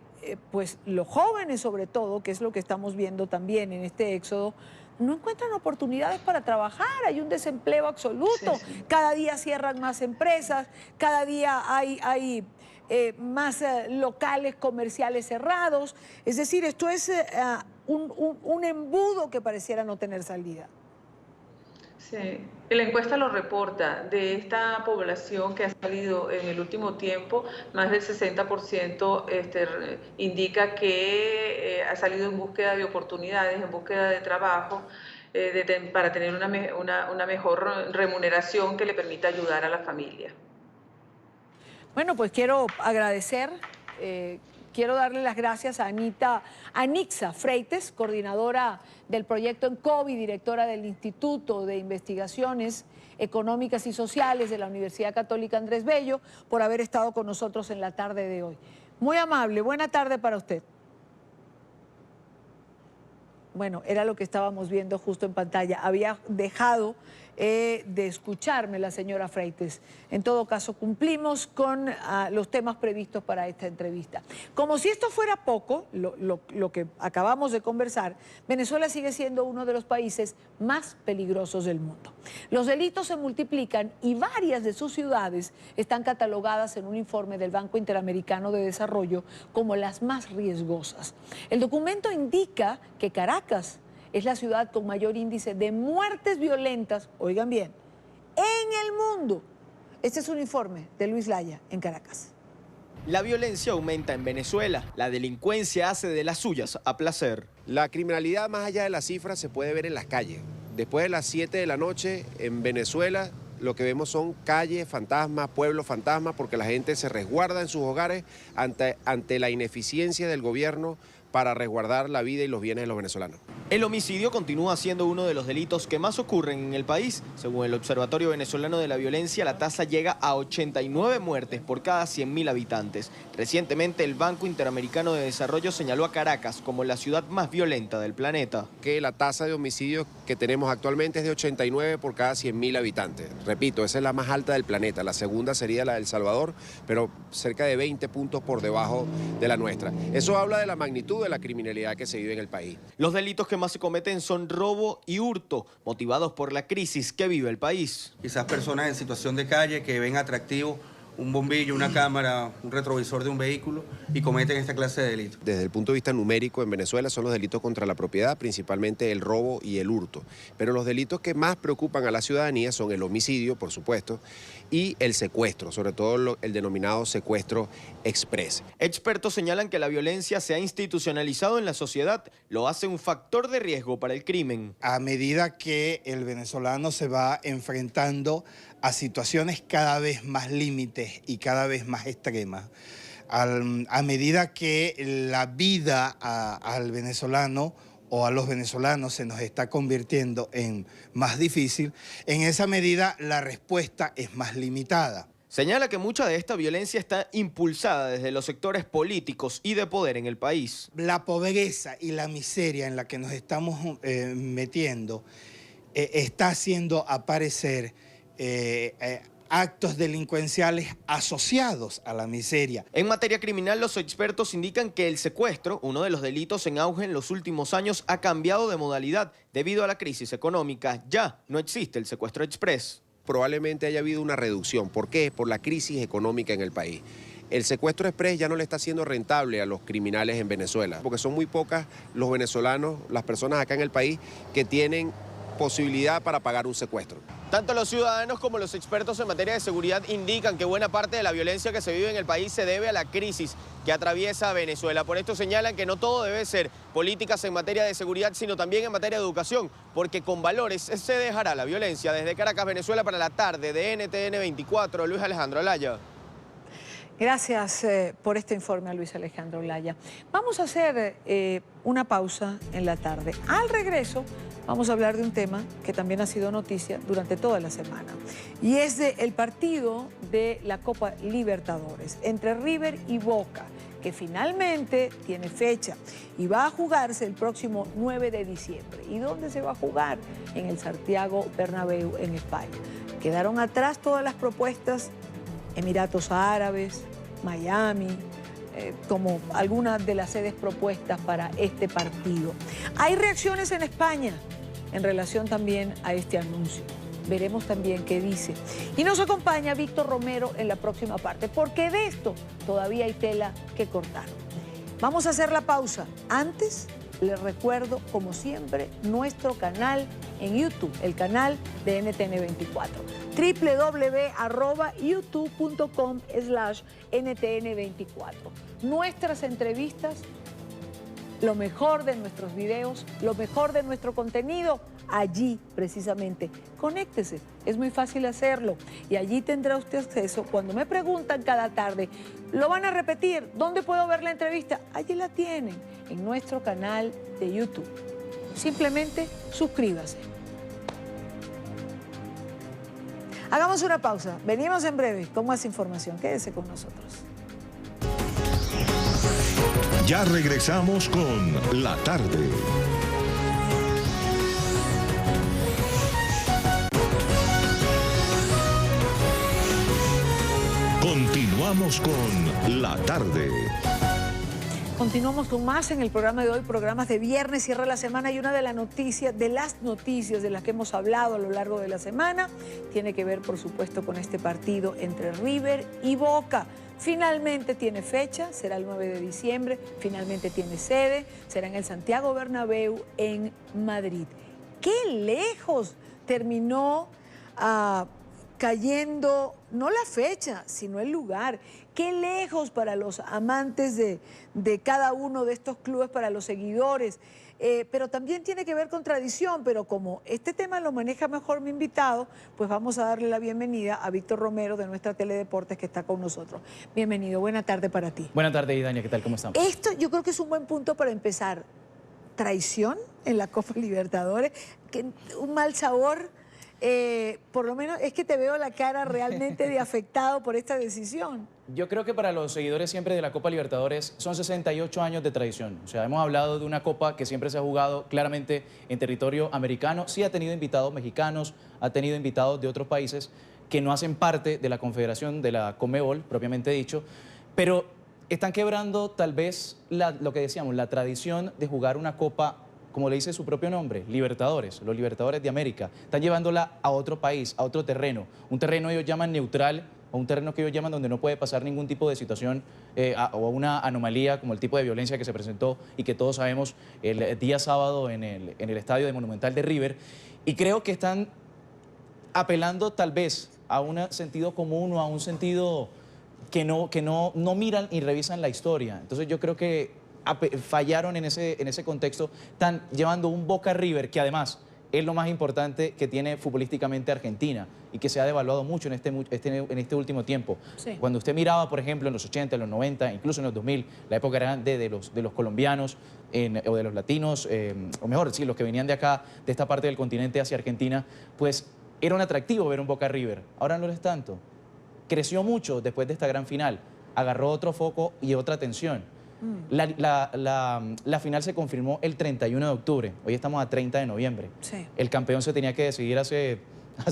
pues los jóvenes sobre todo, que es lo que estamos viendo también en este éxodo, no encuentran oportunidades para trabajar, hay un desempleo absoluto, cada día cierran más empresas, cada día hay más locales comerciales cerrados, es decir, esto es un embudo que pareciera no tener salida. Sí, la encuesta lo reporta. De esta población que ha salido en el último tiempo, más del 60% indica que ha salido en búsqueda de oportunidades, en búsqueda de trabajo, para tener una mejor remuneración que le permita ayudar a la familia. Bueno, pues quiero agradecer, quiero darle las gracias a Anixa Freites, coordinadora del proyecto ENCOVI, directora del Instituto de Investigaciones Económicas y Sociales de la Universidad Católica Andrés Bello, por haber estado con nosotros en la tarde de hoy. Muy amable, buena tarde para usted. Bueno, era lo que estábamos viendo justo en pantalla. Había dejado de escucharme la señora Freites. En todo caso, cumplimos con los temas previstos para esta entrevista. Como si esto fuera poco, lo que acabamos de conversar, Venezuela sigue siendo uno de los países más peligrosos del mundo. Los delitos se multiplican y varias de sus ciudades están catalogadas en un informe del Banco Interamericano de Desarrollo como las más riesgosas. El documento indica que Caracas es la ciudad con mayor índice de muertes violentas, oigan bien, en el mundo. Este es un informe de Luis Laya en Caracas. La violencia aumenta en Venezuela. La delincuencia hace de las suyas a placer. La criminalidad, más allá de las cifras, se puede ver en las calles. Después de las 7 de la noche en Venezuela, lo que vemos son calles fantasmas, pueblos fantasmas, porque la gente se resguarda en sus hogares ante la ineficiencia del gobierno para resguardar la vida y los bienes de los venezolanos. El homicidio continúa siendo uno de los delitos que más ocurren en el país. Según el Observatorio Venezolano de la Violencia, la tasa llega a 89 muertes por cada 100.000 habitantes. Recientemente, el Banco Interamericano de Desarrollo señaló a Caracas como la ciudad más violenta del planeta. Que la tasa de homicidios que tenemos actualmente es de 89 por cada 100.000 habitantes. Repito, esa es la más alta del planeta. La segunda sería la de El Salvador, pero cerca de 20 puntos por debajo de la nuestra. Eso habla de la magnitud de la criminalidad que se vive en el país. Los delitos que más se cometen son robo y hurto, motivados por la crisis que vive el país. Quizás personas en situación de calle que ven atractivo un bombillo, una cámara, un retrovisor de un vehículo y cometen esta clase de delitos. Desde el punto de vista numérico, en Venezuela son los delitos contra la propiedad, principalmente el robo y el hurto. Pero los delitos que más preocupan a la ciudadanía son el homicidio, por supuesto, y el secuestro, sobre todo el denominado secuestro express. Expertos señalan que la violencia se ha institucionalizado en la sociedad, lo hace un factor de riesgo para el crimen. A medida que el venezolano se va enfrentando a situaciones cada vez más límites y cada vez más extremas, a medida que la vida al venezolano o a los venezolanos se nos está convirtiendo en más difícil, en esa medida la respuesta es más limitada. Señala que mucha de esta violencia está impulsada desde los sectores políticos y de poder en el país. La pobreza y la miseria en la que nos estamos metiendo está haciendo aparecer actos delincuenciales asociados a la miseria. En materia criminal, los expertos indican que el secuestro, uno de los delitos en auge en los últimos años, ha cambiado de modalidad debido a la crisis económica. Ya no existe el secuestro express. Probablemente haya habido una reducción. ¿Por qué? Por la crisis económica en el país. El secuestro express ya no le está siendo rentable a los criminales en Venezuela, porque son muy pocas los venezolanos, las personas acá en el país que tienen posibilidad para pagar un secuestro. Tanto los ciudadanos como los expertos en materia de seguridad indican que buena parte de la violencia que se vive en el país se debe a la crisis que atraviesa Venezuela. Por esto señalan que no todo debe ser políticas en materia de seguridad, sino también en materia de educación, porque con valores se dejará la violencia. Desde Caracas, Venezuela, para la tarde de NTN 24, Luis Alejandro Olaya. Gracias por este informe a Luis Alejandro Olaya. Vamos a hacer una pausa en la tarde. Al regreso vamos a hablar de un tema que también ha sido noticia durante toda la semana. Y es el partido de la Copa Libertadores entre River y Boca, que finalmente tiene fecha y va a jugarse el próximo 9 de diciembre. ¿Y dónde se va a jugar? En el Santiago Bernabéu, en España. Quedaron atrás todas las propuestas, Emiratos Árabes, Miami, como algunas de las sedes propuestas para este partido. Hay reacciones en España. en relación también a este anuncio. Veremos también qué dice. Y nos acompaña Víctor Romero en la próxima parte, porque de esto todavía hay tela que cortar. Vamos a hacer la pausa. Antes, les recuerdo, como siempre, nuestro canal en YouTube, el canal de NTN24. www.youtube.com/NTN24. Nuestras entrevistas, lo mejor de nuestros videos, lo mejor de nuestro contenido, allí precisamente. Conéctese, es muy fácil hacerlo y allí tendrá usted acceso. Cuando me preguntan cada tarde, ¿lo van a repetir? ¿Dónde puedo ver la entrevista? Allí la tienen, en nuestro canal de YouTube. Simplemente suscríbase. Hagamos una pausa, venimos en breve con más información. Quédese con nosotros. Ya regresamos con La Tarde. Continuamos con La Tarde. Continuamos con más en el programa de hoy, programas de viernes, cierra la semana, y una de las noticias de las que hemos hablado a lo largo de la semana tiene que ver, por supuesto, con este partido entre River y Boca. Finalmente tiene fecha, será el 9 de diciembre, finalmente tiene sede, será en el Santiago Bernabéu en Madrid. ¡Qué lejos terminó cayendo, no la fecha, sino el lugar! ¡Qué lejos para los amantes de cada uno de estos clubes, para los seguidores! Pero también tiene que ver con tradición, pero como este tema lo maneja mejor mi invitado, pues vamos a darle la bienvenida a Víctor Romero de nuestra Teledeportes, que está con nosotros. Bienvenido, buena tarde para ti. Buena tarde, Idania, ¿qué tal? ¿Cómo estamos? Esto yo creo que es un buen punto para empezar. Traición en la Copa Libertadores, un mal sabor. Por lo menos es que te veo la cara realmente de afectado por esta decisión. Yo creo que para los seguidores siempre de la Copa Libertadores son 68 años de tradición. O sea, hemos hablado de una copa que siempre se ha jugado claramente en territorio americano. Sí ha tenido invitados mexicanos, ha tenido invitados de otros países que no hacen parte de la confederación de la Conmebol, propiamente dicho, pero están quebrando tal vez lo que decíamos, la tradición de jugar una copa, como le dice su propio nombre, Libertadores, los Libertadores de América. Están llevándola a otro país, a otro terreno. Un terreno ellos llaman neutral, o un terreno que ellos llaman donde no puede pasar ningún tipo de situación o una anomalía como el tipo de violencia que se presentó y que todos sabemos el día sábado en el estadio de Monumental de River. Y creo que están apelando tal vez a un sentido común o a un sentido que no miran y revisan la historia. Entonces yo creo que fallaron en ese contexto. Están llevando un Boca River que además es lo más importante que tiene futbolísticamente Argentina y que se ha devaluado mucho en este último tiempo. Sí. Cuando usted miraba, por ejemplo, en los 80, en los 90, incluso en los 2000, la época grande de los colombianos o de los latinos, o mejor, sí, los que venían de acá, de esta parte del continente hacia Argentina, pues era un atractivo ver un Boca River. Ahora no lo es tanto. Creció mucho después de esta gran final, agarró otro foco y otra atención. La final se confirmó el 31 de octubre, hoy estamos a 30 de noviembre. Sí. El campeón se tenía que decidir hace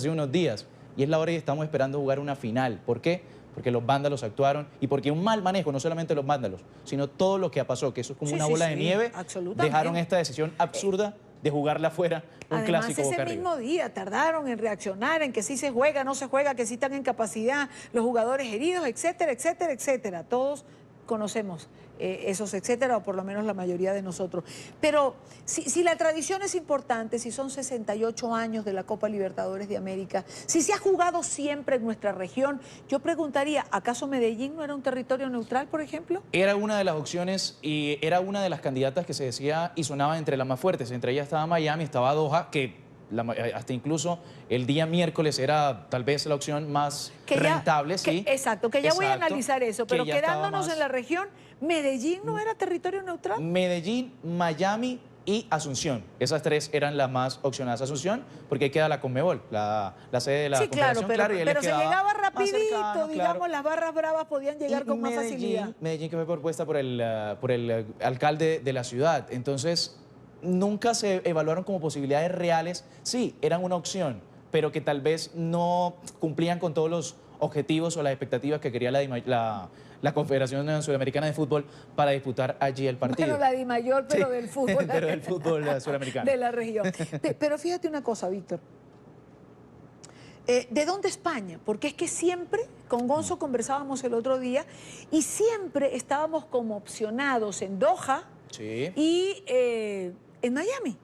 unos días y es la hora y estamos esperando jugar una final. ¿Por qué? Porque los vándalos actuaron y porque un mal manejo, no solamente los vándalos, sino todo lo que pasó, que eso es como una bola de nieve, dejaron esta decisión absurda de jugarla afuera, un clásico Boca River. Además, ese mismo día tardaron en reaccionar, en que sí se juega, no se juega, que sí están en capacidad, los jugadores heridos, etcétera, etcétera, etcétera. Todos conocemos esos etcétera, o por lo menos la mayoría de nosotros. Pero si la tradición es importante, si son 68 años de la Copa Libertadores de América, si se ha jugado siempre en nuestra región, yo preguntaría, ¿acaso Medellín no era un territorio neutral, por ejemplo? Era una de las opciones y era una de las candidatas que se decía y sonaba entre las más fuertes. Entre ellas estaba Miami, estaba Doha, que hasta incluso el día miércoles era tal vez la opción más rentable. Sí. Exacto, que ya voy a analizar eso, pero quedándonos en la región, ¿Medellín no era territorio neutral? Medellín, Miami y Asunción. Esas tres eran las más opcionadas. Asunción, porque ahí queda la Conmebol, la sede de la Confederación. Pero se llegaba rapidito, cercano, digamos, las barras bravas podían llegar con más facilidad. Medellín, que fue propuesta por el alcalde de la ciudad. Entonces, nunca se evaluaron como posibilidades reales. Sí, eran una opción, pero que tal vez no cumplían con todos los objetivos o las expectativas que quería la Confederación Sudamericana de Fútbol para disputar allí el partido. Bueno, la DIMAYOR, pero del fútbol. Pero del fútbol sudamericano. De la región. Pero fíjate una cosa, Víctor. ¿De dónde España? Porque es que siempre, con Gonzo conversábamos el otro día, y siempre estábamos como opcionados en Doha y en Miami.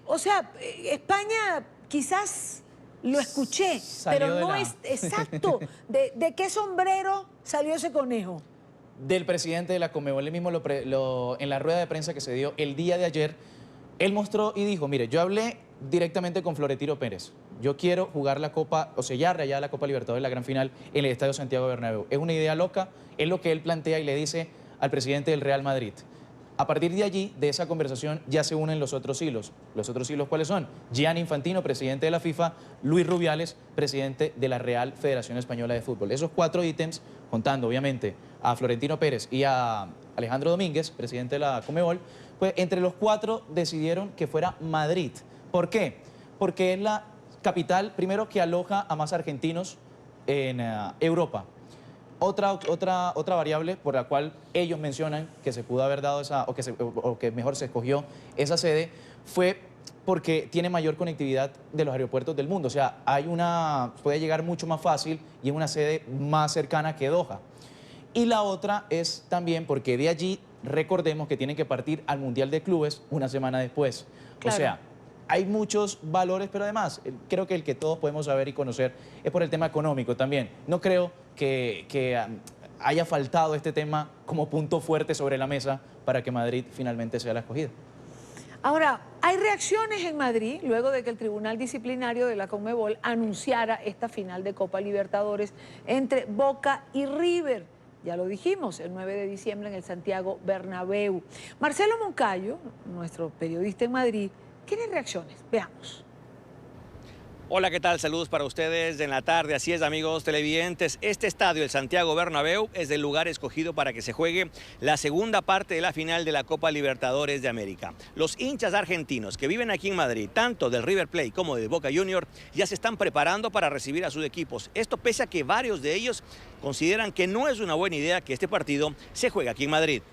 O sea, España quizás lo escuché, pero no es exacto. ¿De qué sombrero salió ese conejo? Del presidente de la Conmebol. Él mismo en la rueda de prensa que se dio el día de ayer, él mostró y dijo, mire, yo hablé directamente con Florentino Pérez. Yo quiero jugar la Copa, o sellar ya la Copa Libertadores, la gran final, en el Estadio Santiago Bernabéu. Es una idea loca, es lo que él plantea y le dice al presidente del Real Madrid. A partir de allí, de esa conversación, ya se unen los otros hilos. ¿Los otros hilos cuáles son? Gianni Infantino, presidente de la FIFA, Luis Rubiales, presidente de la Real Federación Española de Fútbol. Esos 4 ítems, contando obviamente a Florentino Pérez y a Alejandro Domínguez, presidente de la Conmebol, pues entre los 4 decidieron que fuera Madrid. ¿Por qué? Porque es la capital, primero, que aloja a más argentinos en Europa. Otra variable por la cual ellos mencionan que se pudo haber dado esa, o que mejor se escogió esa sede, fue porque tiene mayor conectividad de los aeropuertos del mundo. O sea, puede llegar mucho más fácil y es una sede más cercana que Doha. Y la otra es también porque de allí, recordemos que tienen que partir al Mundial de Clubes una semana después. Claro. O sea, hay muchos valores, pero además creo que el que todos podemos saber y conocer es por el tema económico también. No creo que haya faltado este tema como punto fuerte sobre la mesa para que Madrid finalmente sea la escogida. Ahora, hay reacciones en Madrid luego de que el Tribunal Disciplinario de la Conmebol anunciara esta final de Copa Libertadores entre Boca y River. Ya lo dijimos, el 9 de diciembre en el Santiago Bernabéu. Marcelo Moncayo, nuestro periodista en Madrid, ¿tiene reacciones? Veamos. Hola, ¿qué tal? Saludos para ustedes en la tarde. Así es, amigos televidentes. Este estadio, el Santiago Bernabéu, es el lugar escogido para que se juegue la segunda parte de la final de la Copa Libertadores de América. Los hinchas argentinos que viven aquí en Madrid, tanto del River Plate como de Boca Juniors, ya se están preparando para recibir a sus equipos. Esto pese a que varios de ellos consideran que no es una buena idea que este partido se juegue aquí en Madrid.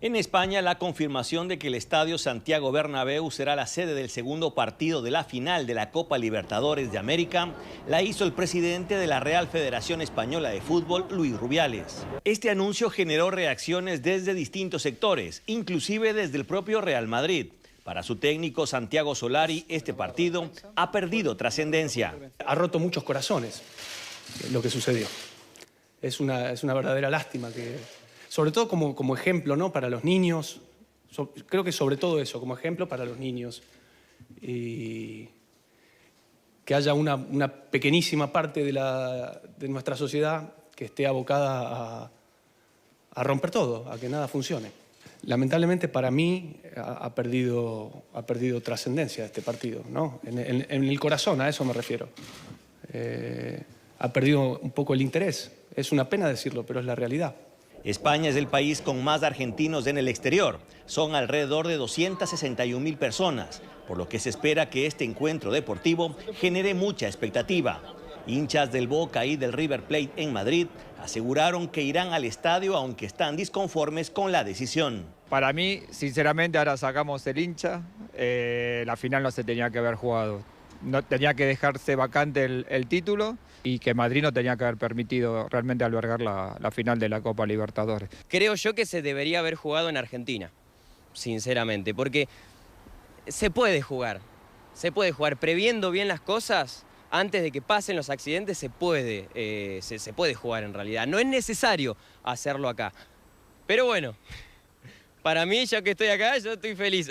En España, la confirmación de que el Estadio Santiago Bernabéu será la sede del segundo partido de la final de la Copa Libertadores de América la hizo el presidente de la Real Federación Española de Fútbol, Luis Rubiales. Este anuncio generó reacciones desde distintos sectores, inclusive desde el propio Real Madrid. Para su técnico Santiago Solari, este partido ha perdido trascendencia. Ha roto muchos corazones lo que sucedió. Es una verdadera lástima que... Sobre todo como ejemplo, ¿no? Para los niños, creo que sobre todo eso, como ejemplo para los niños. Y que haya una pequeñísima parte de nuestra sociedad que esté abocada a romper todo, a que nada funcione. Lamentablemente para mí ha perdido trascendencia este partido, ¿no? En el corazón, a eso me refiero. Ha perdido un poco el interés. Es una pena decirlo, pero es la realidad. España es el país con más argentinos en el exterior. Son alrededor de 261.000 personas, por lo que se espera que este encuentro deportivo genere mucha expectativa. Hinchas del Boca y del River Plate en Madrid aseguraron que irán al estadio aunque están disconformes con la decisión. Para mí, sinceramente, ahora sacamos el hincha. La final no se tenía que haber jugado. No tenía que dejarse vacante el título y que Madrid no tenía que haber permitido realmente albergar la final de la Copa Libertadores. Creo yo que se debería haber jugado en Argentina, sinceramente, porque se puede jugar previendo bien las cosas. Antes de que pasen los accidentes se puede jugar en realidad. No es necesario hacerlo acá. Pero bueno, para mí, ya que estoy acá, yo estoy feliz.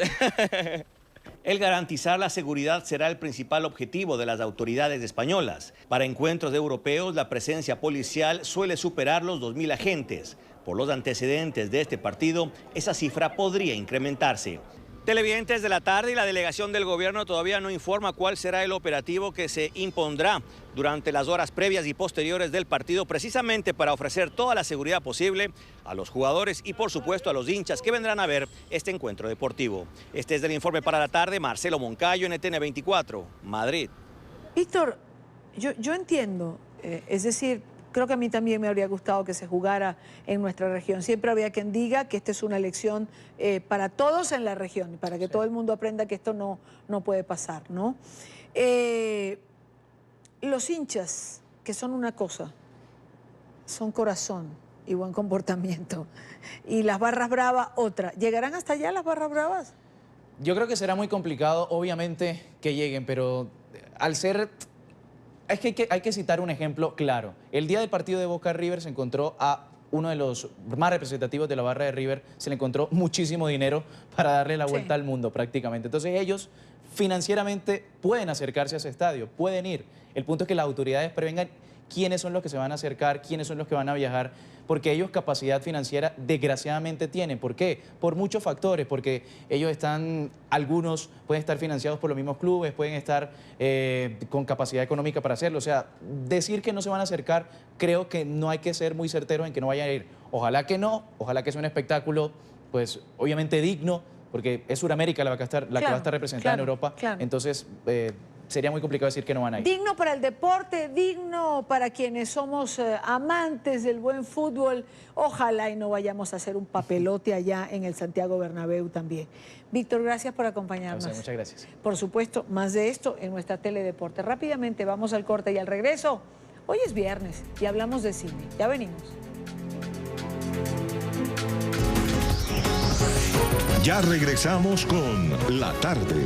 El garantizar la seguridad será el principal objetivo de las autoridades españolas. Para encuentros europeos, la presencia policial suele superar los 2.000 agentes. Por los antecedentes de este partido, esa cifra podría incrementarse. Televidentes de la tarde, y la delegación del gobierno todavía no informa cuál será el operativo que se impondrá durante las horas previas y posteriores del partido, precisamente para ofrecer toda la seguridad posible a los jugadores y por supuesto a los hinchas que vendrán a ver este encuentro deportivo. Este es el informe para la tarde. Marcelo Moncayo, NTN 24, Madrid. Víctor, Yo entiendo, es decir, creo que a mí también me habría gustado que se jugara en nuestra región. Siempre habría quien diga que esta es una elección para todos en la región, para que todo el mundo aprenda que esto no puede pasar, ¿no? Los hinchas, que son una cosa, son corazón y buen comportamiento. Y las barras bravas, otra. ¿Llegarán hasta allá las barras bravas? Yo creo que será muy complicado, obviamente, que lleguen, pero al ser... Es que hay que citar un ejemplo claro. El día del partido de Boca River se encontró a uno de los más representativos de la barra de River, se le encontró muchísimo dinero para darle la vuelta al mundo prácticamente. Entonces ellos financieramente pueden acercarse a ese estadio, pueden ir. El punto es que las autoridades prevengan quiénes son los que se van a acercar, quiénes son los que van a viajar, porque ellos capacidad financiera desgraciadamente tienen. ¿Por qué? Por muchos factores, porque ellos están, algunos pueden estar financiados por los mismos clubes, pueden estar con capacidad económica para hacerlo. O sea, decir que no se van a acercar, creo que no hay que ser muy certeros en que no vayan a ir. Ojalá que no, ojalá que sea un espectáculo, pues obviamente digno, porque es Sudamérica la que va a estar representada en Europa. Entonces, sería muy complicado decir que no van a ir. Digno para el deporte, digno para quienes somos amantes del buen fútbol. Ojalá y no vayamos a hacer un papelote allá en el Santiago Bernabéu también. Víctor, gracias por acompañarnos. Muchas gracias. Por supuesto, más de esto en nuestra Teledeporte. Rápidamente vamos al corte y al regreso. Hoy es viernes y hablamos de cine. Ya venimos. Ya regresamos con La Tarde.